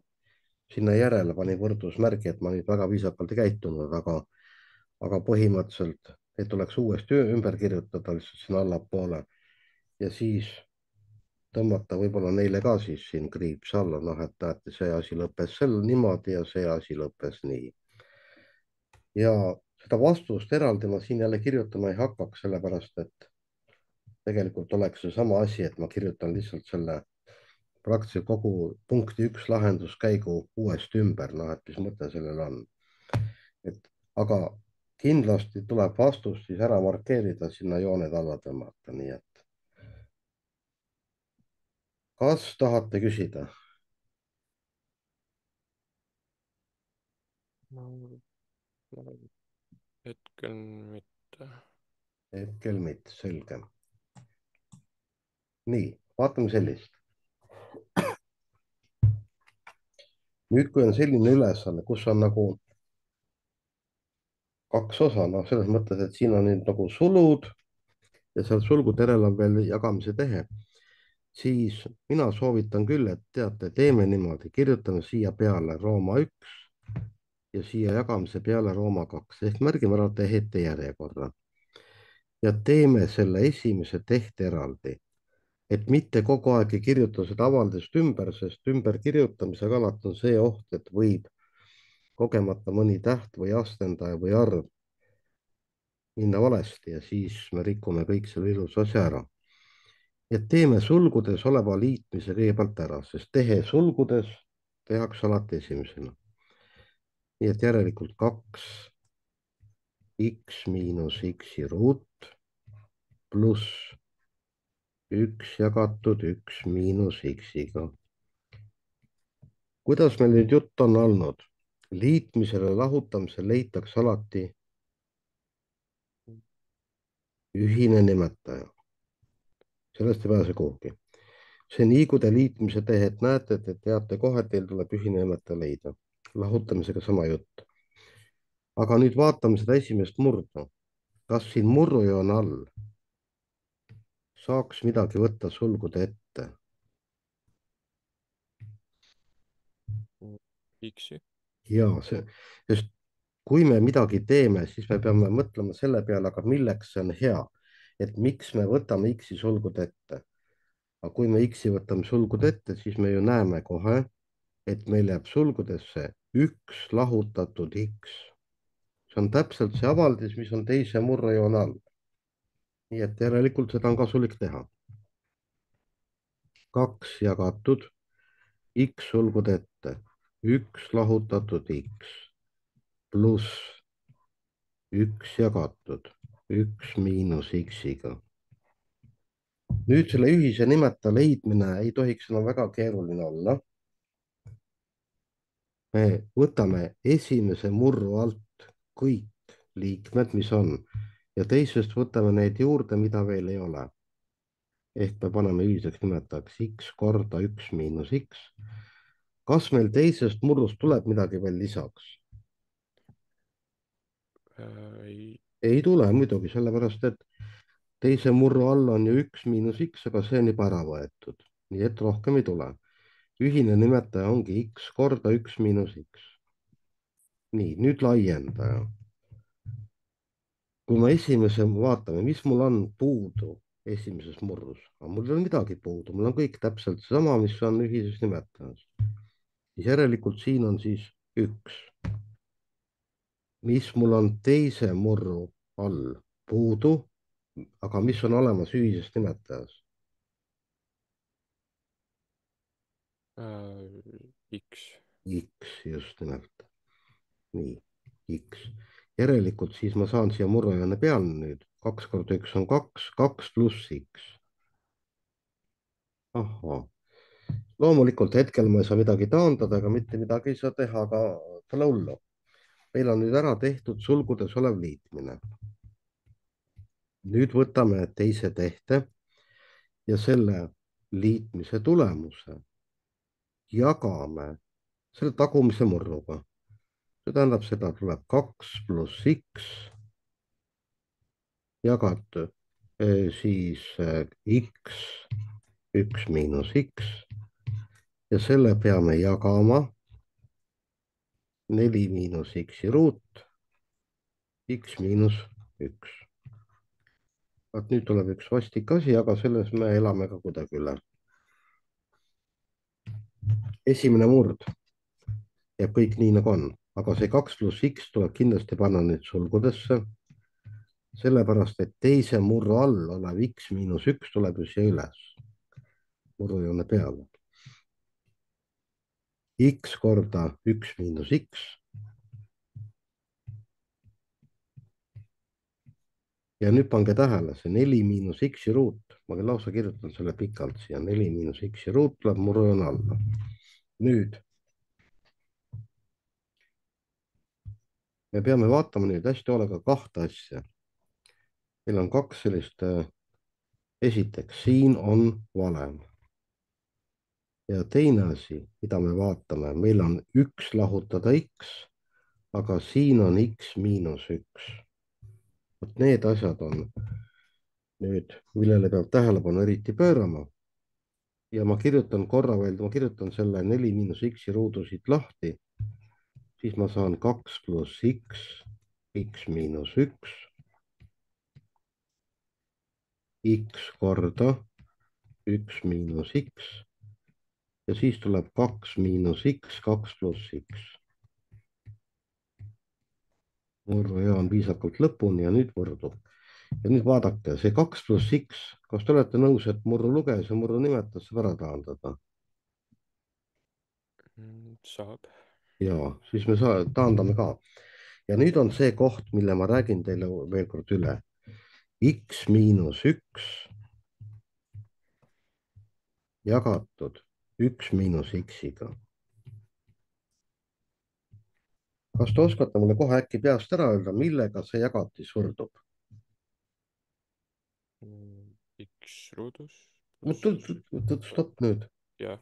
Speaker 1: sinna järele panin võrdusmärgi, et ma nüüd väga viisakalt ei käitunud, aga põhimõtteliselt, et tuleks uuesti ümber kirjutada lihtsalt sinna allapoole ja siis tõmmata võib-olla neile ka siis siin kriips alla, noh, et näete, see asi lõppes sel niimoodi ja see asi lõppes nii. ja seda vastust eraldi ma siin jälle kirjutama ei hakkaks, sellepärast et tegelikult oleks seesama asi, et ma kirjutan lihtsalt selle praktiliselt kogu punkti 1 lahenduskäigu uuesti ümber, noh, et mis mõte sellel on. aga kindlasti tuleb vastus siis ära markeerida, sinna jooned alla tõmmata, nii et kas tahate küsida?
Speaker 2: ma hetkel mitte.
Speaker 1: hetkel mitte, selge. nii, vaatame sellist. nüüd, kui on selline ülesanne, kus on nagu 2 osa, noh, selles mõttes, et siin on nüüd nagu sulud ja seal sulgude järel on veel jagamise tehe, siis mina soovitan küll, et teate, teeme niimoodi, kirjutame siia peale Rooma 1 ja siia jagamise peale Rooma 2 ehk märgime ära tehete järjekorra ja teeme selle esimese tehte eraldi, et mitte kogu aeg ei kirjuta seda avaldust ümber, sest ümberkirjutamisega alati on see oht, et võib kogemata mõni täht või astendaja või arv minna valesti ja siis me rikume kõik selle ilusa asja ära. ja teeme sulgudes oleva liitmise kõigepealt ära, sest tehe sulgudes tehakse alati esimesena. nii et järelikult 2 x miinus x-i ruut pluss 1 jagatud 1 miinus x-iga. kuidas meil nüüd jutt on olnud? liitmisel ja lahutamisel leitakse alati ühine nimetaja. sellest ei pääse kuhugi. see nii, kui te liitmise tehet näete, te teate kohe, et teil tuleb ühine nimetaja leida. lahutamisega sama jutt. aga nüüd vaatame seda esimest murdu. kas siin murrujoone all saaks midagi võtta sulgude ette?
Speaker 2: X-i.
Speaker 1: ja see, sest kui me midagi teeme, siis me peame mõtlema selle peale, aga milleks see on hea, et miks me võtame X-i sulgude ette. aga kui me X-i võtame sulgude ette, siis me ju näeme kohe, et meil jääb sulgudesse 1 lahutatud X. see on täpselt see avaldis, mis on teise murrejoone all. nii et järelikult seda on kasulik teha. 2 jagatud X sulgude ette, 1 lahutatud X pluss 1 jagatud 1 miinus X-iga. nüüd selle ühise nimetaja leidmine ei tohiks enam väga keeruline olla. Me võtame esimese murru alt kõik liikmed, mis on, ja teisest võtame need juurde, mida veel ei ole. Ehk me paneme ühiseks nimetajaks x korda 1 miinus x. Kas meil teisest murrust tuleb midagi veel lisaks?
Speaker 2: Ei.
Speaker 1: Ei tule muidugi, sellepärast et teise murru all on ju 1 miinus x, aga see on juba ära võetud. Nii et rohkem ei tule. Ühine nimetaja ongi x korda 1 miinus x. Nii, nüüd laiendaja. Kui ma vaatame, mis mul on puudu esimeses murrus, aga mul ei ole midagi puudu, mul on kõik täpselt seesama, mis on ühises nimetajas. Siis järelikult siin on siis 1. Mis mul on teise murru all puudu, aga mis on olemas ühises nimetajas?
Speaker 2: X.
Speaker 1: X just nimelt. Nii, X. Järelikult siis ma saan siia murrajoone peale nüüd. 2 korda 1 on 2, 2 pluss X. ahhaa. Loomulikult hetkel ma ei saa midagi taandada, ega mitte midagi ei saa teha, aga pole hullu. Meil on nüüd ära tehtud sulgudes olev liitmine. Nüüd võtame teise tehte ja selle liitmise tulemuse jagame selle tagumise murruga. See tähendab seda, tuleb 2 pluss X jagatud siis X, 1 miinus X ja selle peame jagama 4 miinus X ruut, X miinus 1. Vaat nüüd tuleb üks vastik asi, aga selles me elame ka kuidagi üle. Esimene murd jääb kõik nii nagu on, aga see 2 pluss X tuleb kindlasti panna nüüd sulgudesse, sellepärast et teise murru all olev X miinus 1 tuleb ju siia üles, murrujoone peale. X korda 1 miinus X. Ja nüüd pange tähele, see 4 miinus X ruut, ma lausa kirjutan selle pikalt siia, 4 miinus X ruut tuleb murrujoone alla. Nüüd me peame vaatama nüüd hästi hoolega kahte asja. Meil on kaks sellist, esiteks siin on valem. Ja teine asi, mida me vaatame, meil on 1 lahutada X, aga siin on X miinus 1. Vot need asjad on nüüd, millele peab tähelepanu eriti pöörama. Ja ma kirjutan korra veel, ma kirjutan selle 4 miinus X ruudu siit lahti. Siis ma saan 2 pluss X, X miinus 1. X korda 1 miinus X. Ja siis tuleb 2 miinus X, 2 pluss X. Murrujoon viisakalt lõpuni ja nüüd murdub. Ja nüüd vaadake, see 2 pluss X, kas te olete nõus, et murru luges ja murru nimetas saab ära taandada?
Speaker 2: Saab.
Speaker 1: Ja siis me taandame ka. Ja nüüd on see koht, mille ma räägin teile veel kord üle. X miinus 1 jagatud 1 miinus X-iga. Kas te oskate mulle kohe äkki peast ära öelda, millega see jagatis võrdub?
Speaker 2: X ruudus.
Speaker 1: Stopp nüüd.
Speaker 2: Jah.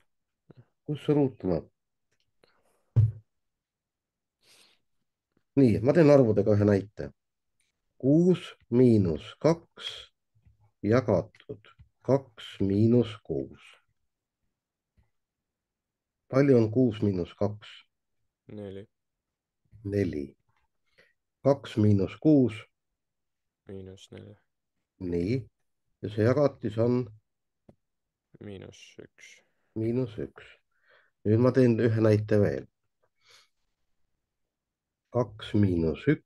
Speaker 1: Kus see ruut tuleb? Nii, ma teen arvudega ühe näite. 6 miinus 2 jagatud 2 miinus 6. Palju on 6 miinus 2?
Speaker 2: 4.
Speaker 1: 4. 2 miinus 6?
Speaker 2: Miinus 4.
Speaker 1: Nii. Ja see jagatis on?
Speaker 2: Miinus 1.
Speaker 1: Miinus 1. Nüüd ma teen ühe näite veel. 2 miinus 1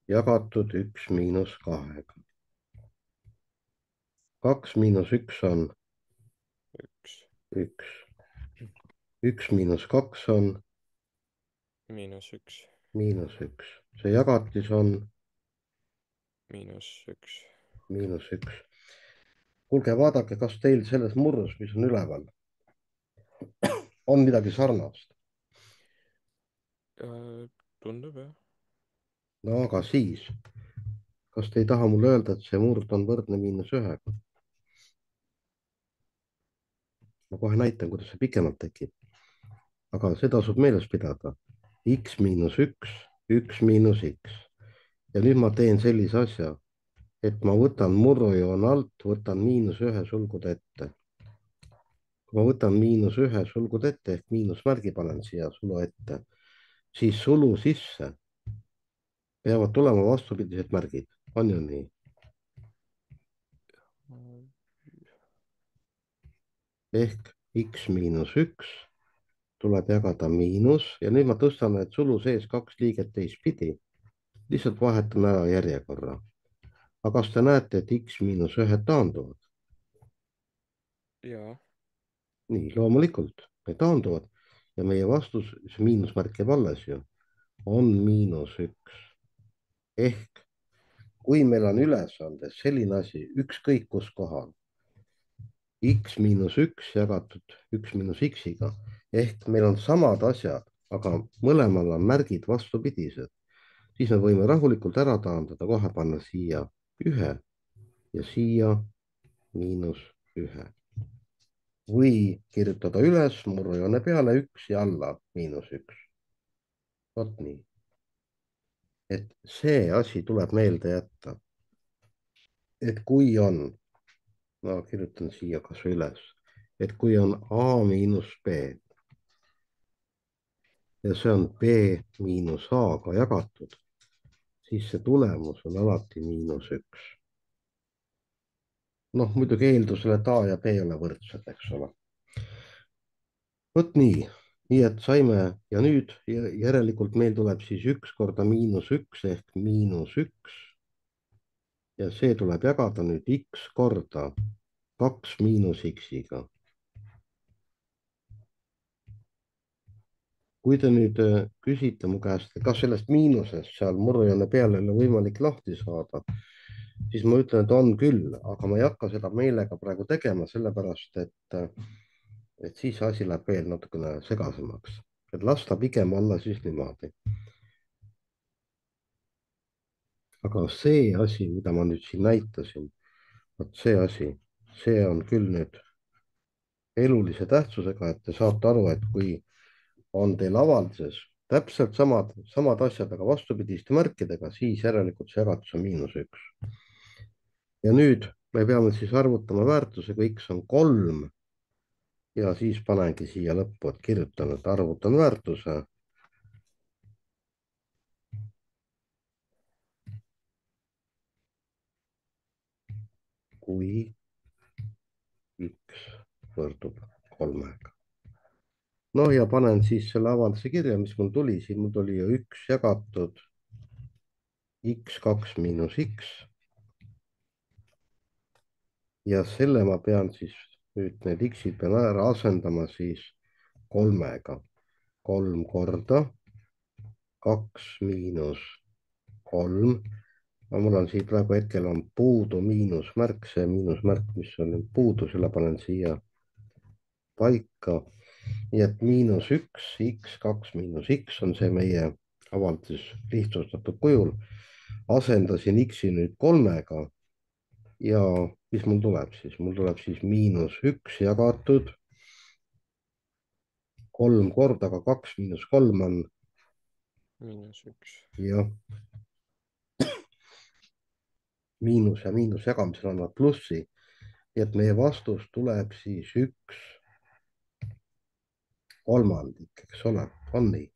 Speaker 1: jagatud 1 miinus 2. 2 miinus 1 on?
Speaker 2: 1.
Speaker 1: 1. 1 miinus 2 on?
Speaker 2: Miinus 1.
Speaker 1: Miinus 1. See jagatis on?
Speaker 2: Miinus 1.
Speaker 1: Miinus 1. kuulge, vaadake, kas teil selles murrus, mis on üleval, on midagi sarnast.
Speaker 2: Tundub jah.
Speaker 1: No aga siis, kas te ei taha mulle öelda, et see murd on võrdne -1-ga? ma kohe näitan, kuidas see pikemalt tekib. aga seda tasub meeles pidada. X miinus üks, üks miinus X. ja nüüd ma teen sellise asja, et ma võtan murrujoone alt, võtan -1 sulgud ette. kui ma võtan -1 sulgud ette ehk miinusmärgi panen siia sulu ette, siis sulu sisse peavad tulema vastupidised märgid. on ju nii? ehk X miinus üks tuleb jagada miinus ja nüüd ma tõstan need sulu sees kaks liiget teistpidi. lihtsalt vahetan ära järjekorra. aga kas te näete, et X miinus ühed taanduvad?
Speaker 2: jaa.
Speaker 1: nii, loomulikult, need taanduvad ja meie vastus, see miinusmärk jääb alles ju, on -1. ehk kui meil on ülesandes selline asi, ükskõik kus kohal, X miinus üks jagatud 1 miinus X-iga ehk meil on samad asjad, aga mõlemal on märgid vastupidised, siis me võime rahulikult ära taandada, kohe panna siia 1 ja siia -1 või kirjutada üles murrujoone peale 1 ja alla -1. vot nii. et see asi tuleb meelde jätta. et kui on, ma kirjutan siia kasvõi üles, et kui on A miinus B ja see on B miinus A-ga jagatud, siis see tulemus on alati -1. noh, muidugi eeldusel, et A ja B ei ole võrdsed, eks ole. vot nii, nii et saime ja nüüd järelikult meil tuleb siis 1 korda -1 ehk -1 ja see tuleb jagada nüüd X korda 2 miinus X-iga. kui te nüüd küsite mu käest, kas sellest miinusest seal murrujoone peal ei ole võimalik lahti saada, siis ma ütlen, et on küll, aga ma ei hakka seda meelega praegu tegema, sellepärast et siis asi läheb veel natukene segasemaks. et las ta pigem olla siis niimoodi. aga see asi, mida ma nüüd siin näitasin, vot see asi, see on küll nüüd elulise tähtsusega, et te saate aru, et kui on teil avalduses täpselt samad asjad, aga vastupidiste märkidega, siis järelikult see jagatus on -1. ja nüüd me peame siis arvutama väärtuse, kui X on 3 ja siis panengi siia lõppu, et kirjutan, et arvutan väärtuse. kui X võrdub 3-ga. no ja panen siis selle avalduse kirja, mis mul tuli, siin mul tuli ju 1 jagatud X2 miinus X. ja selle ma pean siis nüüd need X-id pean ära asendama siis 3-ga. 3 korda 2 miinus 3. mul on siin praegu hetkel on puudu miinusmärk, see miinusmärk, mis on nüüd puudu, selle panen siia paika. nii et -1 X2 miinus X on see meie avaldus lihtsustatud kujul. asendasin X-i nüüd 3-ga ja mis mul tuleb siis? mul tuleb siis -1 jagatud 3 korda, aga 2 miinus 3 on
Speaker 2: -1.
Speaker 1: jah, miinus ja miinus jagamisel annavad plussi. nii et meie vastus tuleb siis 1/3, eks ole, on nii?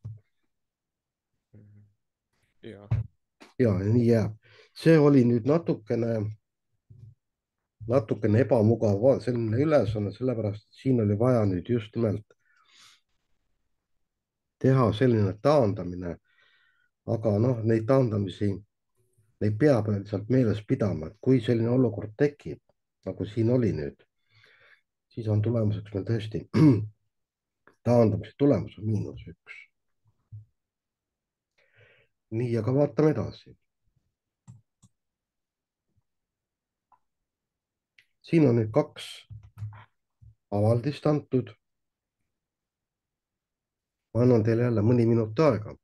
Speaker 2: jaa.
Speaker 1: ja nii jääb. see oli nüüd natukene ebamugav selline ülesanne, sellepärast et siin oli vaja nüüd just nimelt teha selline taandamine. aga noh, neid taandamisi, neid peab lihtsalt meeles pidama, et kui selline olukord tekib, nagu siin oli nüüd, siis on tulemuseks meil tõesti taandamise tulemus on -1. nii, aga vaatame edasi. siin on nüüd kaks avaldist antud. ma annan teile jälle mõni minut aega.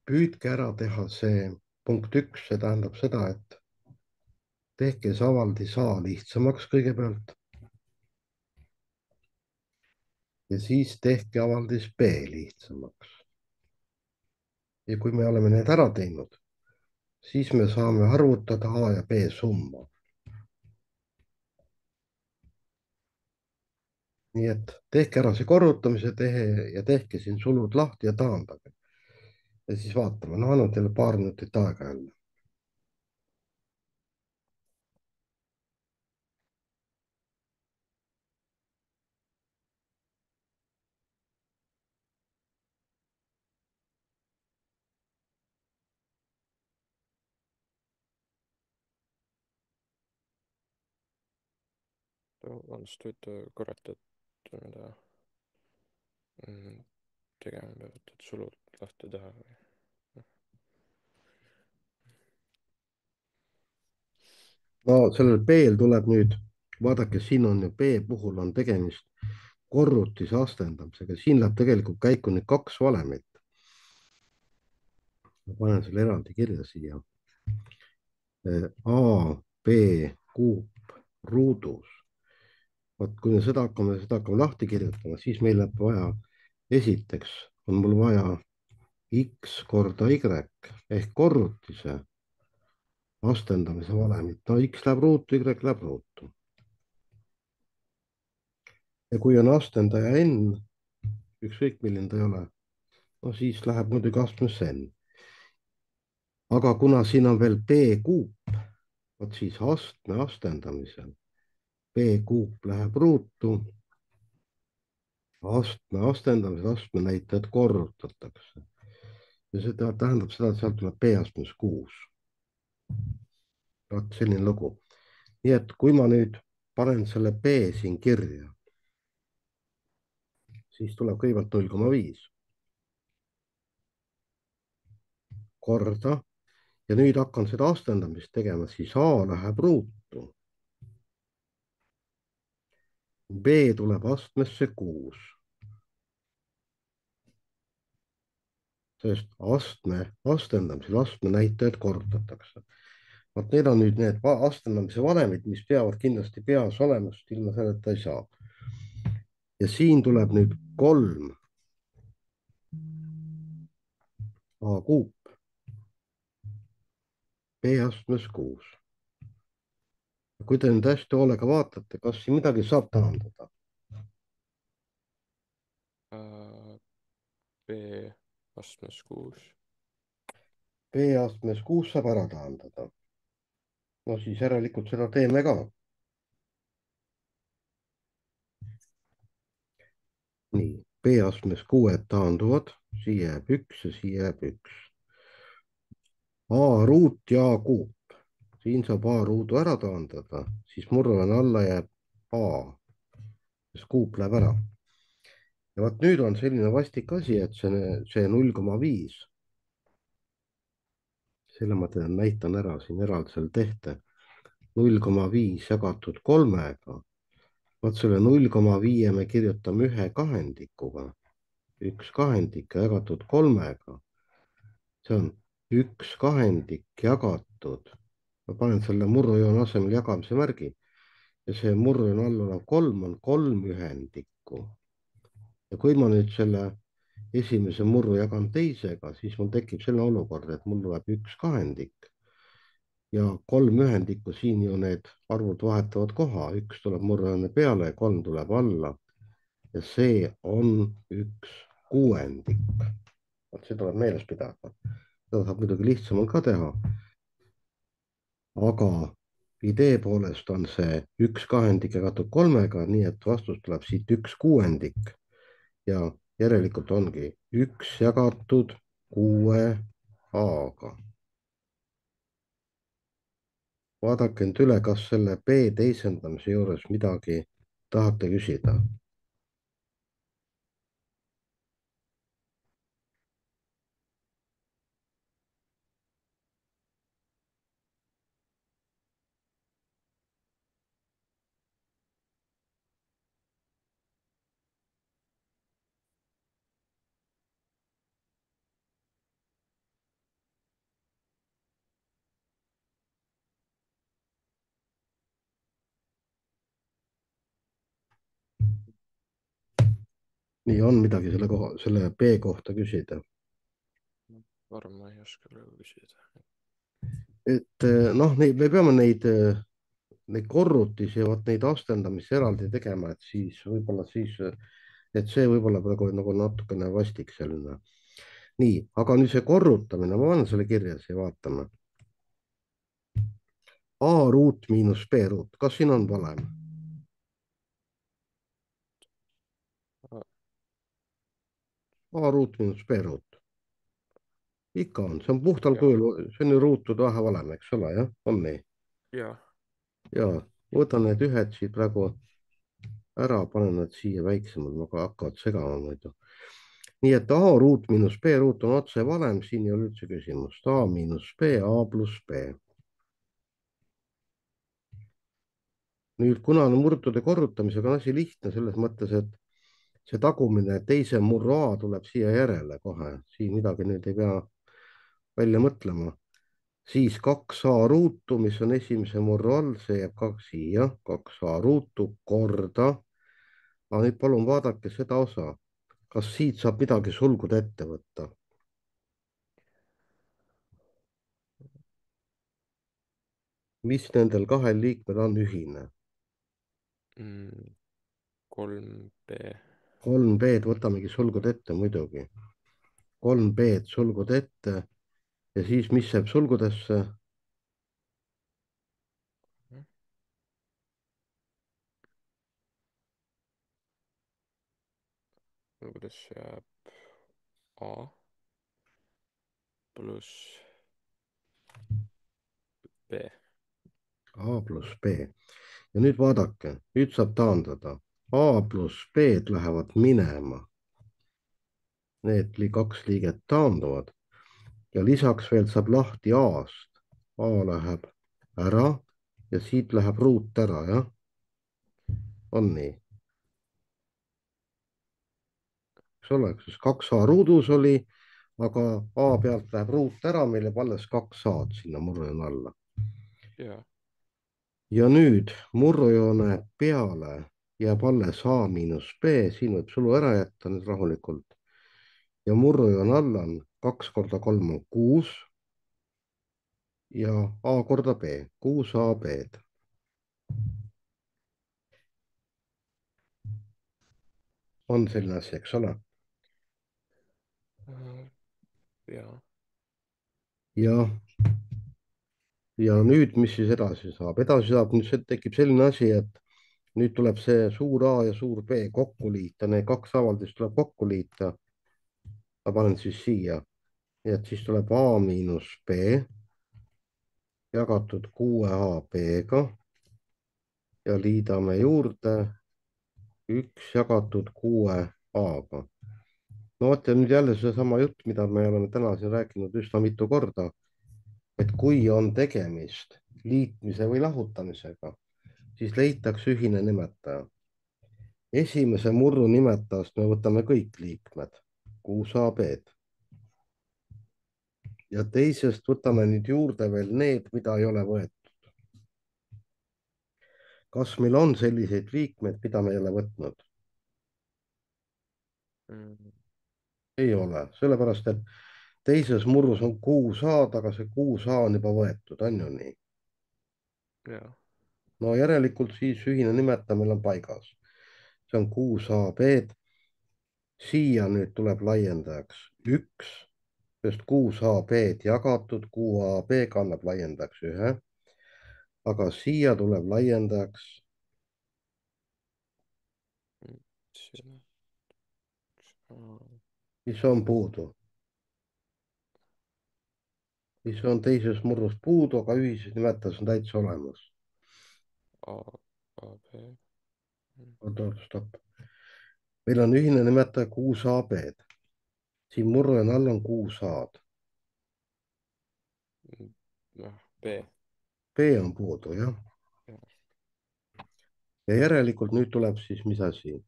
Speaker 1: püüdke ära teha see punkt üks, see tähendab seda, et tehke see avaldis A lihtsamaks kõigepealt ja siis tehke avaldis B lihtsamaks. ja kui me oleme need ära teinud, siis me saame arvutada A ja B summa. nii et tehke ära see korrutamise tehe ja tehke siin sulud lahti ja taandage. ja siis vaatame, no annan teile paar minutit aega jälle.
Speaker 2: vabandust, võite korrata, et mida tegema peavad, et sulud lahti teha või?
Speaker 1: no sellel B-l tuleb nüüd, vaadake, siin on ju B puhul on tegemist korrutise astendamisega, siin läheb tegelikult käiku nüüd kaks valemit. ma panen selle eraldi kirja siia. A, B kuup ruudus. vot kui me seda hakkame lahti kirjutama, siis meil läheb vaja, esiteks on mul vaja X korda Y ehk korrutise astendamise valemit. no X läheb ruutu, Y läheb ruutu. ja kui on astendaja n, ükskõik milline ta ei ole, no siis läheb muidugi astmesse n. aga kuna siin on veel B kuup, vot siis astme astendamisel B kuup läheb ruutu, astme astendamisel astme näitajad korrutatakse. ja see tähendab seda, et sealt tuleb B astmes 6. vot selline lugu. nii et kui ma nüüd panen selle B siin kirja, siis tuleb kõigepealt 0,5 korda ja nüüd hakkan seda astendamist tegema, siis A läheb ruutu. B tuleb astmesse 6. sest astendamisel astme näitajad korrutatakse. vot need on nüüd need astendamise valemid, mis peavad kindlasti peas olema, sest ilma selleta ei saa. ja siin tuleb nüüd 3 A kuup B astmes 6. kui te nüüd hästi hoolega vaatate, kas siin midagi saab taandada?
Speaker 2: B astmes 6.
Speaker 1: B astmes 6 saab ära taandada. no siis järelikult seda teeme ka. nii, B astmes 6 taanduvad, siia jääb 1 ja siia jääb 1. A ruut ja A kuup. siin saab A ruudu ära taandada, siis murrane alla jääb A, sest kuup läheb ära. ja vot nüüd on selline vastik asi, et see 0,5, selle ma näitan ära siin eraldisel tehte, 0,5 jagatud 3-ga. vot selle 0,5 me kirjutame ühe kahendikuga, 1 kahendik jagatud 3-ga. see on 1 kahendik jagatud, ma panen selle murrujoone asemel jagamise märgi ja see murrujoone all olev 3 on 3 ühendikku. ja kui ma nüüd selle esimese murru jagan teisega, siis mul tekib selline olukord, et mul tuleb 1 kahendik ja 3 ühendikku, siin ju need arvud vahetavad koha, 1 tuleb murrujoone peale ja 3 tuleb alla ja see on 1 kuuendik. vot see tuleb meeles pidada. seda saab muidugi lihtsamalt ka teha. aga idee poolest on see 1 kahendik jagatud 3-ga, nii et vastus tuleb siit 1 kuuendik ja järelikult ongi 1 jagatud 6A-ga. vaadake nüüd üle, kas selle B teisendamise juures midagi tahate küsida. nii, on midagi selle B kohta küsida?
Speaker 2: varma ei oska praegu küsida.
Speaker 1: Noh, me peame neid korrutisi ja vot neid astendamisi eraldi tegema, et siis võib-olla siis, et see võib-olla praegu nagu natukene vastik selline. nii, aga nüüd see korrutamine, ma panen selle kirja siia, vaatame. A ruut miinus B ruut, kas siin on valem? A ruut miinus B ruut. ikka on, see on puhtal
Speaker 2: ja,
Speaker 1: kujul, see on ju ruutude vahevalem, eks ole, jah, on nii?
Speaker 2: ja,
Speaker 1: ja võtan need ühed siit praegu ära, panen nad siia väiksemad, aga hakkavad segama muidu. nii et A ruut miinus B ruut on otse valem, siin ei ole üldse küsimust. A miinus B, A pluss B. nüüd, kuna on murdude korrutamisega on asi lihtne selles mõttes, et see tagumine teise murru A tuleb siia järele kohe, siin midagi nüüd ei pea välja mõtlema. siis 2A ruutu, mis on esimese murru all, see jääb kaks siia, 2A ruutu korda. aga nüüd palun vaadake seda osa, kas siit saab midagi sulgude ette võtta? mis nendel kahel liikmel on ühine?
Speaker 2: mm, 3B.
Speaker 1: 3B-d võtamegi sulgud ette muidugi. 3B-d sulgud ette ja siis, mis jääb sulgudesse?
Speaker 2: kuidas jääb A pluss B.
Speaker 1: A pluss B. ja nüüd vaadake, nüüd saab taandada. A pluss B-d lähevad minema. Need kaks liiget taanduvad ja lisaks veel saab lahti A-st. A läheb ära ja siit läheb ruut ära, jah? on nii? eks ole, siis 2A ruudus oli, aga A pealt läheb ruut ära, meil jääb alles 2A-d sinna murrujoone alla.
Speaker 2: ja,
Speaker 1: ja nüüd murrujoone peale jääb alles A miinus B, siin võib sulu ära jätta nüüd rahulikult. ja murrujoone all on 2 korda 3 on 6 ja A korda B, 6AB-d. on selline asi, eks ole?
Speaker 2: ja,
Speaker 1: ja, ja nüüd, mis siis edasi saab? edasi saab, nüüd tekib selline asi, et nüüd tuleb see suur A ja suur B kokku liita, need kaks avaldust tuleb kokku liita. ma panen siis siia, nii et siis tuleb A miinus B jagatud 6AB-ga ja liidame juurde 1 jagatud 6A-ga. no vot ja nüüd jälle seesama jutt, mida me oleme täna siin rääkinud üsna mitu korda, et kui on tegemist liitmise või lahutamisega, siis leitakse ühine nimetaja. esimese murru nimetajast me võtame kõik liikmed, 6AB-d. ja teisest võtame nüüd juurde veel need, mida ei ole võetud. kas meil on selliseid liikmeid, mida me ei ole võtnud?
Speaker 2: mm,
Speaker 1: ei ole, sellepärast et teises murrus on 6A-d, aga see 6A on juba võetud, on ju nii?
Speaker 2: ja,
Speaker 1: no järelikult siis ühine nimetaja meil on paigas. see on 6AB-d. siia nüüd tuleb laiendajaks 1, sest 6AB-d jagatud 6AB kannab laiendajaks 1. aga siia tuleb laiendajaks
Speaker 2: siin
Speaker 1: mis on puudu, mis on teises murrus puudu, aga ühises nimetajas on täitsa olemas.
Speaker 2: A, A, B.
Speaker 1: oot, stopp. meil on ühine nimetaja 6AB-d. siin murrujoone all on 6A-d.
Speaker 2: noh, B.
Speaker 1: B on puudu, jah.
Speaker 2: Ja,
Speaker 1: ja järelikult nüüd tuleb siis, mis asi?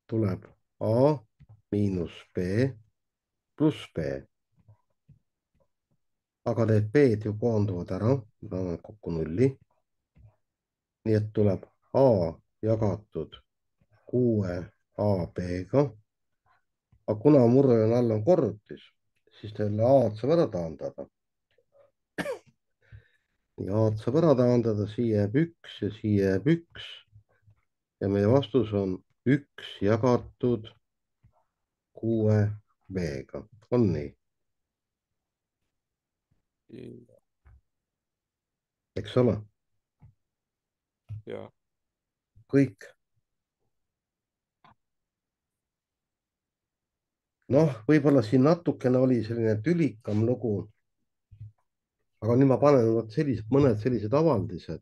Speaker 1: tuleb A miinus B pluss B. aga need B-d ju koonduvad ära, paneme kokku nulli. nii et tuleb A jagatud 6AB-ga aga kuna murrajoone all on korrutis, siis selle A-d saab ära taandada. ja A-d saab ära taandada, siia jääb üks ja siia jääb üks ja meie vastus on üks jagatud 6B-ga, on nii, eks ole,
Speaker 2: ja,
Speaker 1: kõik. noh, võib-olla siin natukene oli selline tülikam lugu, aga nüüd ma panen vot sellised, mõned sellised avaldised,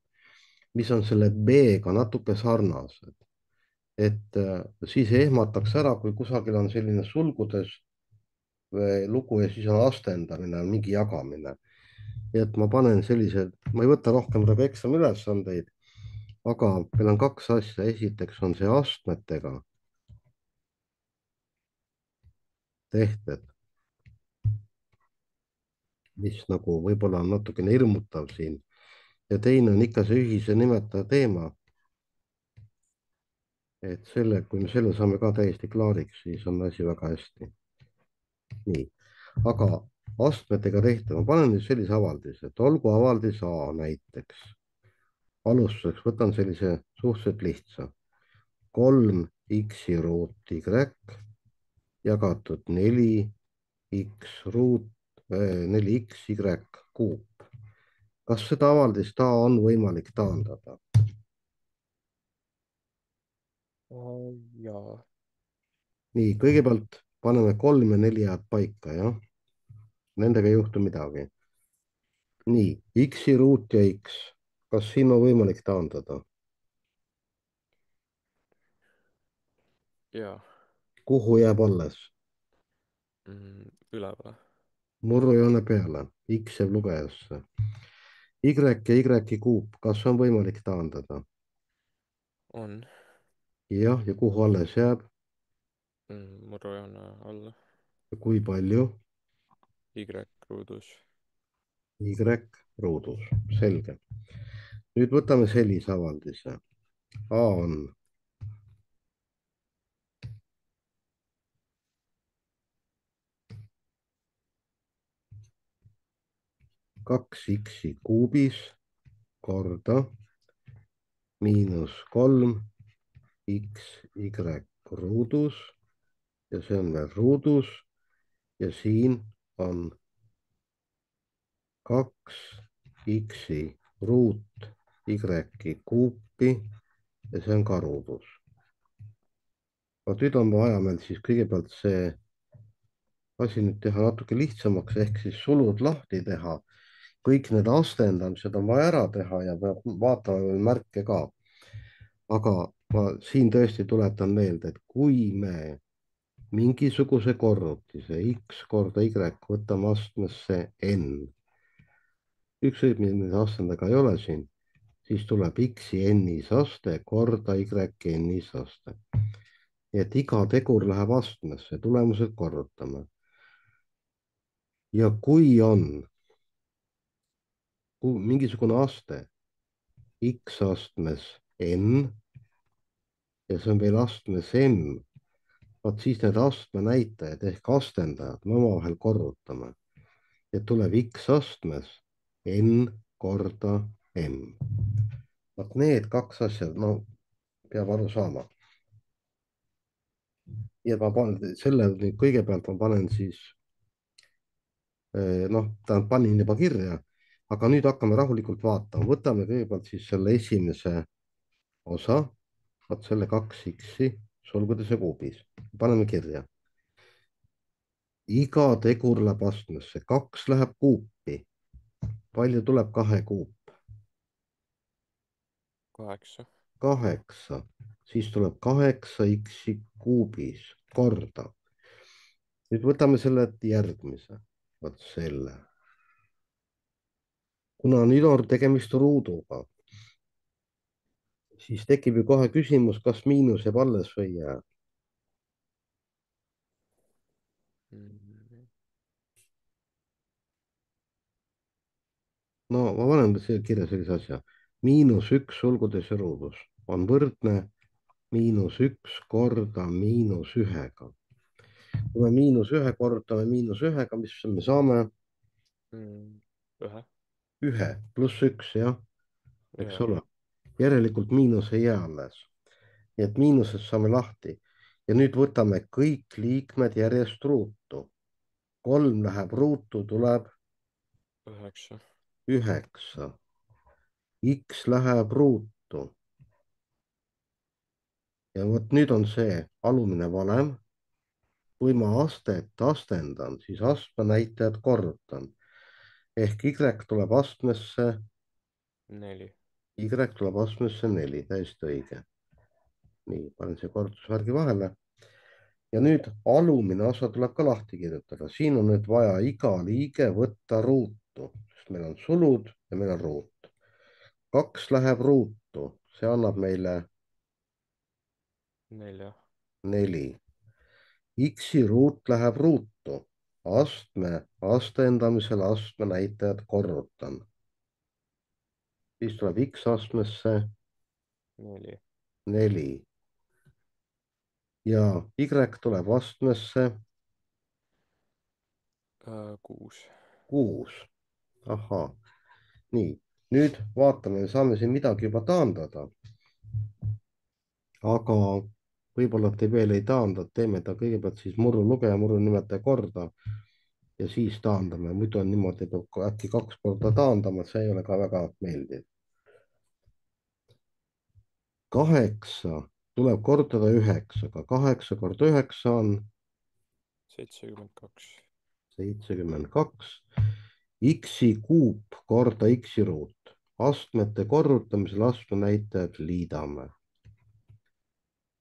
Speaker 1: mis on selle B-ga natuke sarnased, et siis ei ehmataks ära, kui kusagil on selline sulgudes lugu ja siis on astendamine, mingi jagamine. nii et ma panen sellised, ma ei võta rohkem praegu eksamiülesandeid, aga meil on kaks asja, esiteks on see astmetega tehted, mis nagu võib-olla on natukene hirmutav siin ja teine on ikka see ühise nimetaja teema. et selle, kui me selle saame ka täiesti klaariks, siis on asi väga hästi. nii, aga astmetega tehtav, ma panen nüüd sellise avaldise, et olgu avaldis A näiteks. alustuseks võtan sellise suhteliselt lihtsa. 3x ruut y jagatud 4x ruut 4xy kuup. kas seda avaldist A on võimalik taandada?
Speaker 2: jaa,
Speaker 1: nii, kõigepealt paneme 3 ja 4 jäävad paika, jah. Nendega ei juhtu midagi. nii, x-i ruut ja x, kas siin on võimalik taandada?
Speaker 2: jaa,
Speaker 1: kuhu jääb alles?
Speaker 2: üleval,
Speaker 1: murrujoone peale, x jääb lugejasse. Y ja y kuup, kas on võimalik taandada?
Speaker 2: on,
Speaker 1: jah, ja kuhu alles jääb?
Speaker 2: murrajoone alla,
Speaker 1: kui palju?
Speaker 2: Y ruudus,
Speaker 1: Y ruudus, selge. nüüd võtame sellise avaldise. A on 2x kuubis korda -3 y ruudus ja see on veel ruudus ja siin on 2x ruut y kuupi ja see on ka ruudus. vot nüüd on vaja meil siis kõigepealt see asi nüüd teha natuke lihtsamaks, ehk siis sulud lahti teha. kõik need astendamised on vaja ära teha ja peab vaatama veel märke ka. aga ma siin tõesti tuletan meelde, et kui me mingisuguse korrutise x korda y võtame astmesse n, ükskõik milline astendaga ei ole siin, siis tuleb x-i n-is aste korda y n-is aste. nii et iga tegur läheb astmesse, tulemused korrutame. ja kui on mingisugune aste x astmes n ja see on veel astmes m, vot siis need astme näitajad ehk astendajad me omavahel korrutame. et tuleb x astmes n korda m. vot need kaks asja, no peab aru saama. ja ma panen selle nüüd kõigepealt ma panen siis noh, ta panin juba kirja, aga nüüd hakkame rahulikult vaatama, võtame kõigepealt siis selle esimese osa, vot selle 2x-i sulgudes ja kuubis, paneme kirja. iga tegur läheb astmesse, 2 läheb kuupi. palju tuleb 2 kuup?
Speaker 2: 8,
Speaker 1: 8, siis tuleb 8x kuubis korda. nüüd võtame selle järgmise, vot selle. kuna nüüd on tegemist ruuduga, siis tekib ju kohe küsimus, kas miinus jääb alles või ei jää. no ma panen siia kirja sellise asja. -1 sulgudes ja ruudus on võrdne -1 korda -1-ga. kui me -1 korrutame -1-ga, mis me saame?
Speaker 2: Ühe.
Speaker 1: 1 +1, jah, eks
Speaker 2: Jaa.
Speaker 1: ole. Järelikult miinus ei jää alles. nii et miinusest saame lahti. ja nüüd võtame kõik liikmed järjest ruutu. 3 läheb ruutu, tuleb
Speaker 2: 9.
Speaker 1: 9. X läheb ruutu. ja vot nüüd on see alumine valem. kui ma astet astendan, siis astme näitajad korrutan. ehk Y tuleb astmesse,
Speaker 2: 4.
Speaker 1: Y tuleb astmesse 4, täiesti õige. nii, panen siia korrutusvärgi vahele. ja nüüd alumine osa tuleb ka lahti kirjutada. siin on nüüd vaja iga liige võtta ruutu, sest meil on sulud ja meil on ruut. 2 läheb ruutu, see annab meile
Speaker 2: 4.
Speaker 1: 4. X-i ruut läheb ruutu. Astendamisel astme näitajad korrutan. siis tuleb X astmesse
Speaker 2: 4.
Speaker 1: 4 ja Y tuleb astmesse
Speaker 2: 6.
Speaker 1: 6. ahhaa, nii, nüüd vaatame, saame siin midagi juba taandada. aga võib-olla te veel ei taanda, teeme ta kõigepealt siis murrulugeja, murrunimetaja korda ja siis taandame, muidu on niimoodi, peab äkki 2 korda taandama, see ei ole ka väga meeldiv. 8 tuleb korrutada 9-ga, 8 korda 9 on
Speaker 2: 72.
Speaker 1: 72. X-i kuup korda X-i ruut. Astmete korrutamisel astme näitajad liidame.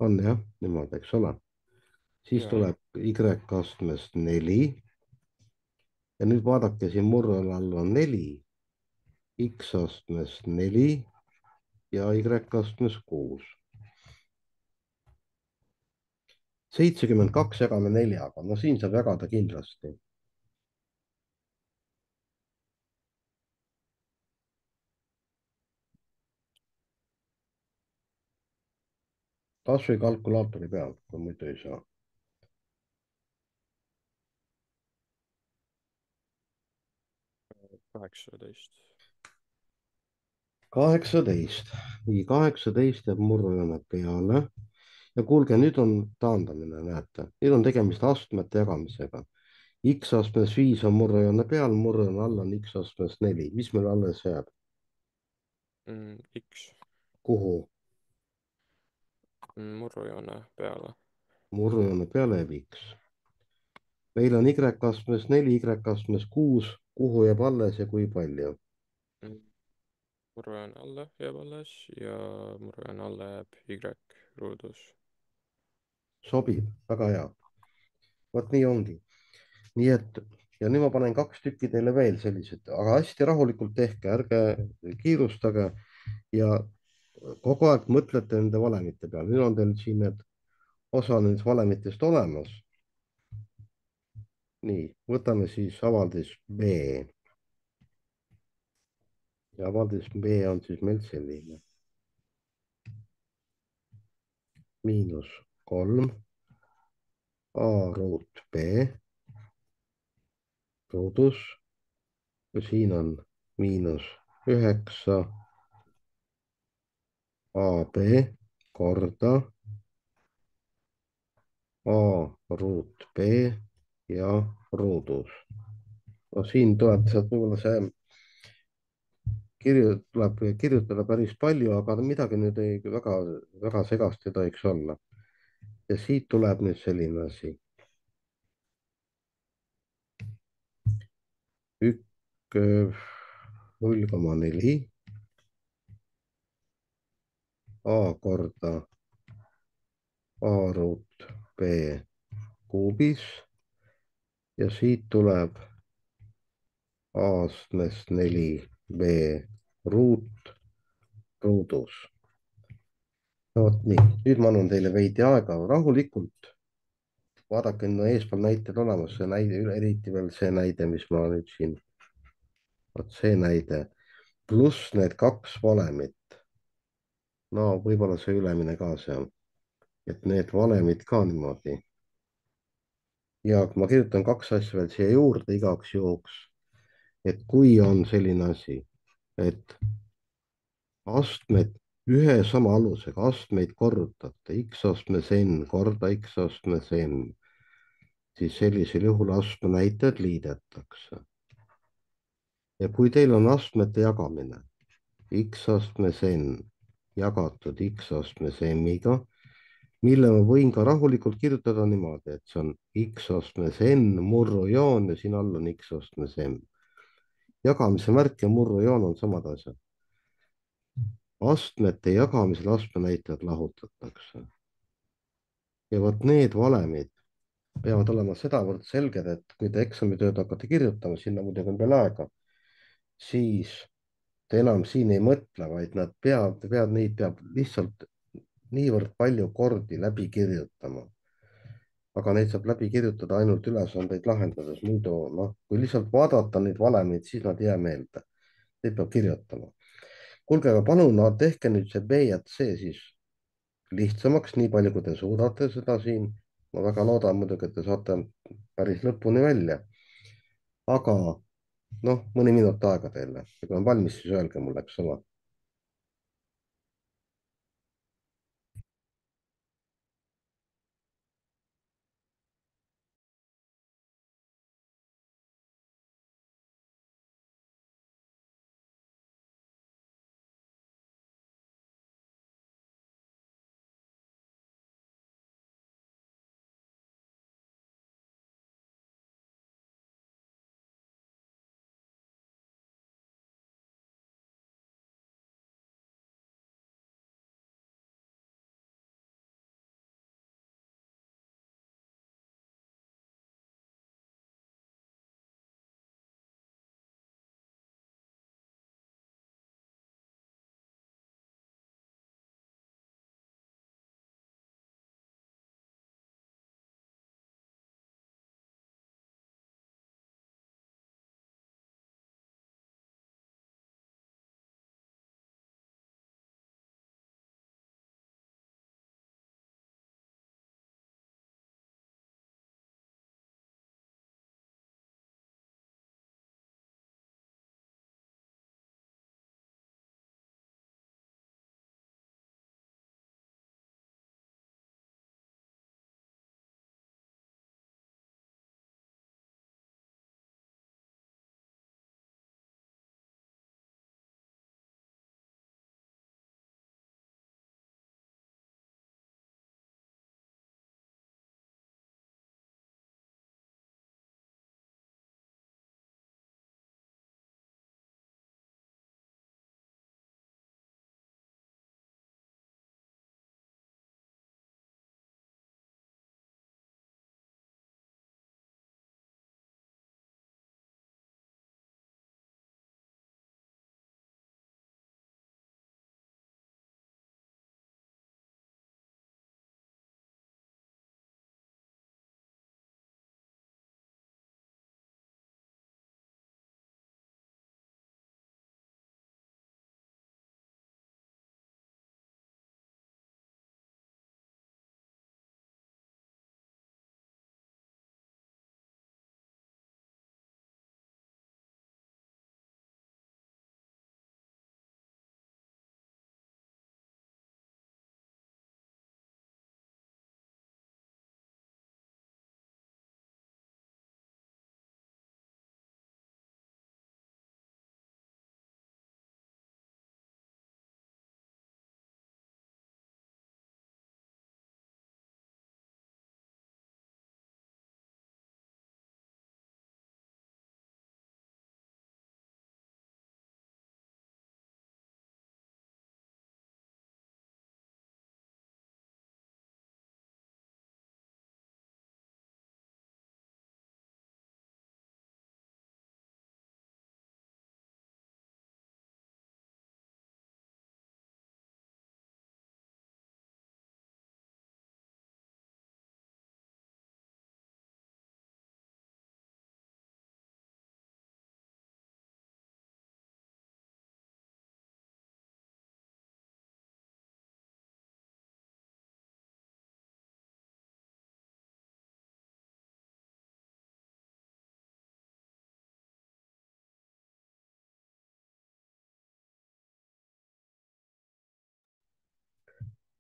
Speaker 1: on jah, niimoodi, eks ole. siis
Speaker 2: Jaa.
Speaker 1: tuleb Y astmest 4. ja nüüd vaadake, siin murrel all on 4. X astmes 4 ja Y astmes 6. 72 jagame 4-ga, no siin saab jagada kindlasti. kasvõi kalkulaatori peal, kui muidu ei saa.
Speaker 2: 18.
Speaker 1: 18, nii 18 jääb murrujoone peale. ja kuulge, nüüd on taandamine, näete, nüüd on tegemist astmete jagamisega. X astmes 5 on murrujoone peal, murrujoone all on X astmes 4, mis meil alles jääb?
Speaker 2: X.
Speaker 1: kuhu?
Speaker 2: Murrujoone peale.
Speaker 1: murrujoone peale jääb X. meil on Y astmes 4, Y astmes 6, kuhu jääb alles ja kui palju?
Speaker 2: Murrujoone alla jääb alles ja murrujoone alla jääb Y ruudus.
Speaker 1: sobib, väga hea. vot nii ongi. nii et ja nüüd ma panen 2 tükki teile veel sellised, aga hästi rahulikult tehke, ärge kiirustage ja kogu aeg mõtlete nende valemite peale. nüüd on teil siin need osa nendest valemitest olemas. nii, võtame siis avaldis B. ja avaldis B on siis meil selline. -3 A ruut B ruudus ja siin on -9 AB korda A ruut B ja ruudus. no siin tuleb sealt võib-olla see tuleb kirjutada päris palju, aga midagi nüüd ei, väga segast ei tohiks olla. ja siit tuleb nüüd selline asi. 0,4 A korda A ruut B kuubis ja siit tuleb A-astmest 4B ruut ruudus. no vot nii, nüüd ma annan teile veidi aega rahulikult. vaadake, no eespool näited olemas, see näide, eriti veel see näide, mis ma nüüd siin, vot see näide, pluss need 2 valemit. no võib-olla see ülemine ka seal, et need valemid ka niimoodi. ja ma kirjutan kaks asja veel siia juurde igaks juhuks, et kui on selline asi, et astmed ühe sama alusega, astmeid korrutate, x-astmes n korda x-astmes n, siis sellisel juhul astme näitajad liidetakse. ja kui teil on astmete jagamine x-astmes n jagatud x-astmes m-iga, mille ma võin ka rahulikult kirjutada niimoodi, et see on x-astmes n murrujoon ja siin all on x-astmes m. jagamise märk ja murrujoon on samad asjad. astmete jagamisel astmenäitajad lahutatakse. ja vot need valemid peavad olema sedavõrd selged, et kui te eksamitööd hakkate kirjutama, sinna muidugi on veel aega, siis te enam siin ei mõtle, vaid neid peab lihtsalt niivõrd palju kordi läbi kirjutama. aga neid saab läbi kirjutada ainult ülesandeid lahendades, muidu noh, kui lihtsalt vaadata neid valemeid, siis nad ei jää meelde. Neid peab kirjutama. kuulge, aga palun no, tehke nüüd see B ja C siis lihtsamaks, nii palju kui te suudate seda siin. ma väga loodan muidugi, et te saate päris lõpuni välja. aga noh, mõni minut aega teile ja kui on valmis, siis öelge mulle, eks ole.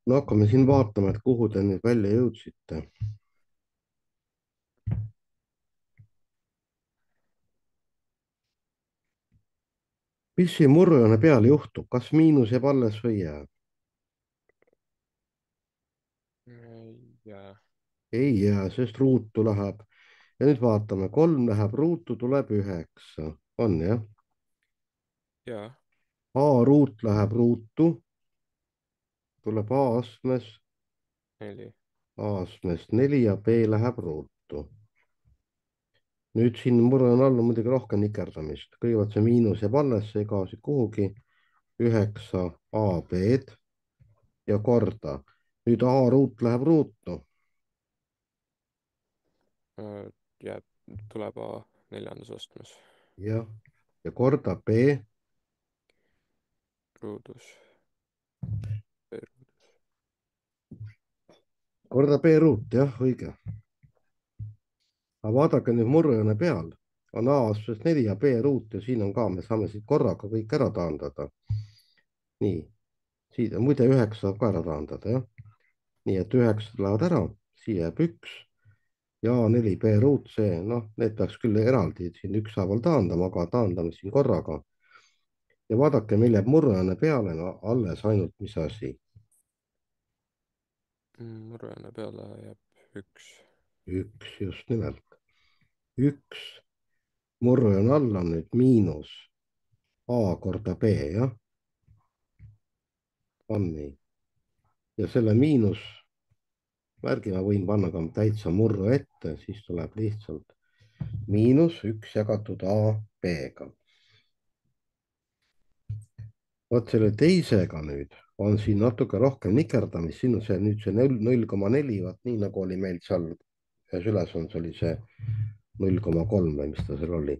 Speaker 1: no hakkame siin vaatama, et kuhu te nüüd välja jõudsite. mis siin murujoone peal juhtub, kas miinus jääb alles või ei jää?
Speaker 2: jaa.
Speaker 1: ei jää, sest ruutu läheb ja nüüd vaatame, 3 läheb ruutu, tuleb 9, on jah?
Speaker 2: jaa.
Speaker 1: A ruut läheb ruutu, tuleb A astmes,
Speaker 2: 4.
Speaker 1: A astmes 4 ja B läheb ruutu. nüüd siin murran all on muidugi rohkem nikerdamist, kõigepealt see miinus jääb alles, see ei kao siit kuhugi, 9 AB-d ja korda. nüüd A ruut läheb ruutu,
Speaker 2: jääb, tuleb A 4. astmes.
Speaker 1: jah, ja korda B,
Speaker 2: ruudus.
Speaker 1: korda B ruut, jah, õige. aga vaadake nüüd murrajoone peal on A astmes 4 ja B ruut ja siin on ka, me saame siit korraga kõik ära taandada. nii, siit muide 9 saab ka ära taandada, jah. nii et 9 lähevad ära, siia jääb 1 ja A4B ruut, see, noh, need peaks küll eraldi siin ükshaaval taandama, aga taandame siin korraga. ja vaadake, meil jääb murrajoone peale no, alles ainult mis asi?
Speaker 2: murjane peale jääb 1.
Speaker 1: 1, just nimelt. 1, murrajoone all on nüüd miinus A korda B, jah. on nii. ja selle miinusmärgi ma võin panna ka täitsa murru ette, siis tuleb lihtsalt -1 jagatud AB-ga. vot selle teisega nüüd on siin natuke rohkem nikerdamist, siin on see nüüd see 0,4, vaat nii nagu oli meil seal ühes ülesandes oli see 0,3 või mis ta seal oli.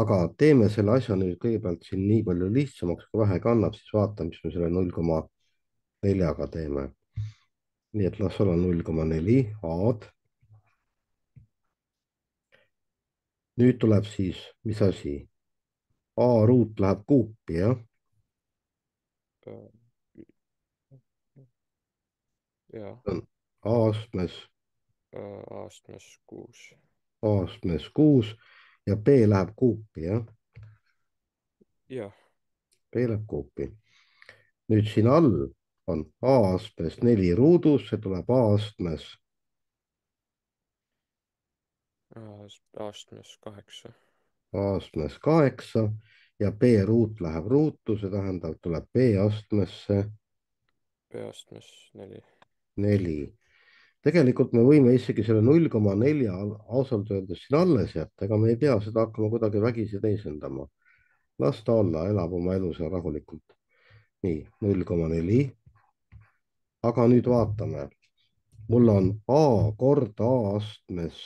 Speaker 1: aga teeme selle asja nüüd kõigepealt siin nii palju lihtsamaks, kui vähegi annab, siis vaatame, mis me selle 0,4-ga teeme. nii et las olla 0,4 A-d. nüüd tuleb siis, mis asi? A ruut läheb kuupi, jah?
Speaker 2: jaa.
Speaker 1: A astmes,
Speaker 2: astmes 6.
Speaker 1: A astmes 6 ja B läheb kuupi, jah?
Speaker 2: jah.
Speaker 1: B läheb kuupi. nüüd siin all on A astmes 4 ruudus, see tuleb A astmes
Speaker 2: astmes 8.
Speaker 1: astmes 8 ja B ruut läheb ruutu, see tähendab, tuleb B astmesse
Speaker 2: B astmes 4.
Speaker 1: 4. tegelikult me võime isegi selle 0,4 ausalt öeldes siin alles jätta, ega me ei pea seda hakkama kuidagi vägisi teisendama. las ta olla, elab oma elu seal rahulikult. nii, 0,4. aga nüüd vaatame, mul on A korda A astmes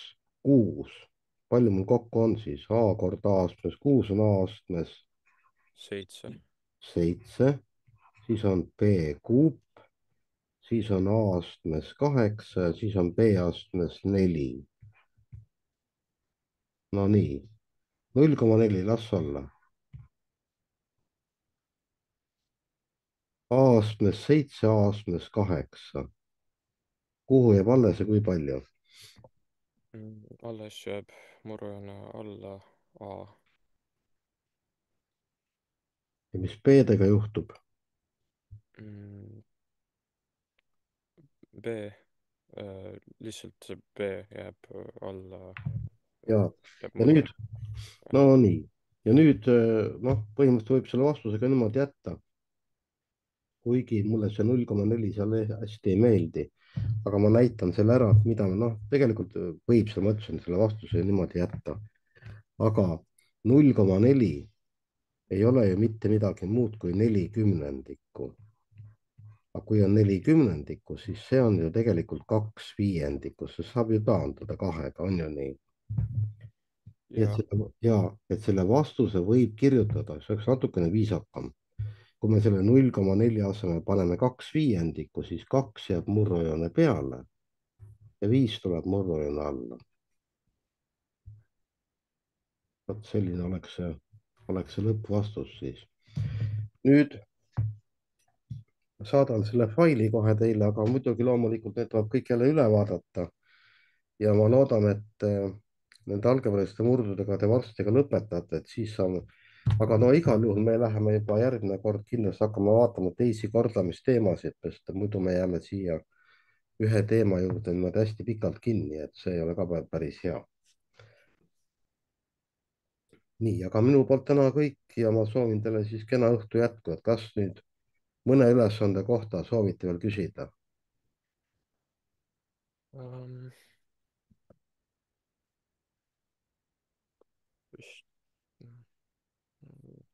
Speaker 1: 6. palju mul kokku on siis? A korda A astmes 6 on A astmes
Speaker 2: 7.
Speaker 1: 7, siis on B kuup, siis on A astmes 8 ja siis on B astmes 4. no nii, 0,4 las olla. A astmes 7, A astmes 8. kuhu jääb alles ja kui palju?
Speaker 2: alles jääb murjane alla A.
Speaker 1: ja mis B-dega juhtub?
Speaker 2: B, lihtsalt see B jääb alla,
Speaker 1: ja,
Speaker 2: jääb
Speaker 1: ja
Speaker 2: murru.
Speaker 1: nüüd, no nii, ja nüüd noh, põhimõtteliselt võib selle vastusega niimoodi jätta. kuigi mulle see 0,4 seal hästi ei meeldi, aga ma näitan selle ära, et mida noh, tegelikult võib seal, ma ütlesin, selle vastuse niimoodi jätta. aga 0,4 ei ole ju mitte midagi muud kui 4/10. aga kui on 4/10, siis see on ju tegelikult 2/5, see saab ju taandada 2-ga, on ju nii?
Speaker 2: ja.
Speaker 1: et selle vastuse võib kirjutada, see oleks natukene viisakam. kui me selle 0,4 asemel paneme 2/5, siis 2 jääb murrujoone peale ja 5 tuleb murrujoone alla. vot selline oleks see lõppvastus siis. nüüd saadan selle faili kohe teile, aga muidugi loomulikult need tuleb kõik jälle üle vaadata ja ma loodan, et nende algebrailiste murdudega te varsti ka lõpetate, et siis saame. aga no igal juhul me läheme juba järgmine kord kindlasti hakkama vaatama teisi kordamisteemasid, sest muidu me jääme siia ühe teema juurde niimoodi hästi pikalt kinni, et see ei ole ka päris hea. nii, aga minu poolt täna kõik ja ma soovin teile siis kena õhtu jätku, et kas nüüd mõne ülesande kohta soovite veel küsida?
Speaker 2: um, vist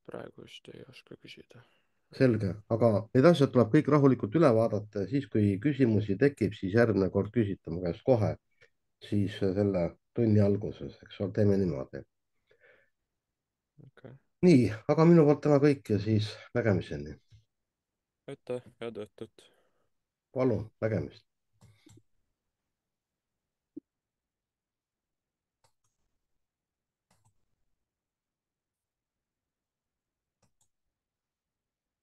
Speaker 2: praegu vist ei oska küsida.
Speaker 1: Selge, aga need asjad tuleb kõik rahulikult üle vaadata ja siis, kui küsimusi tekib, siis järgmine kord küsite mu käest kohe, siis selle tunni alguses, eks ole, teeme niimoodi.
Speaker 2: okei.
Speaker 1: nii, aga minu poolt täna kõik ja siis nägemiseni.
Speaker 2: aitäh, head õhtut!
Speaker 1: palun, nägemist.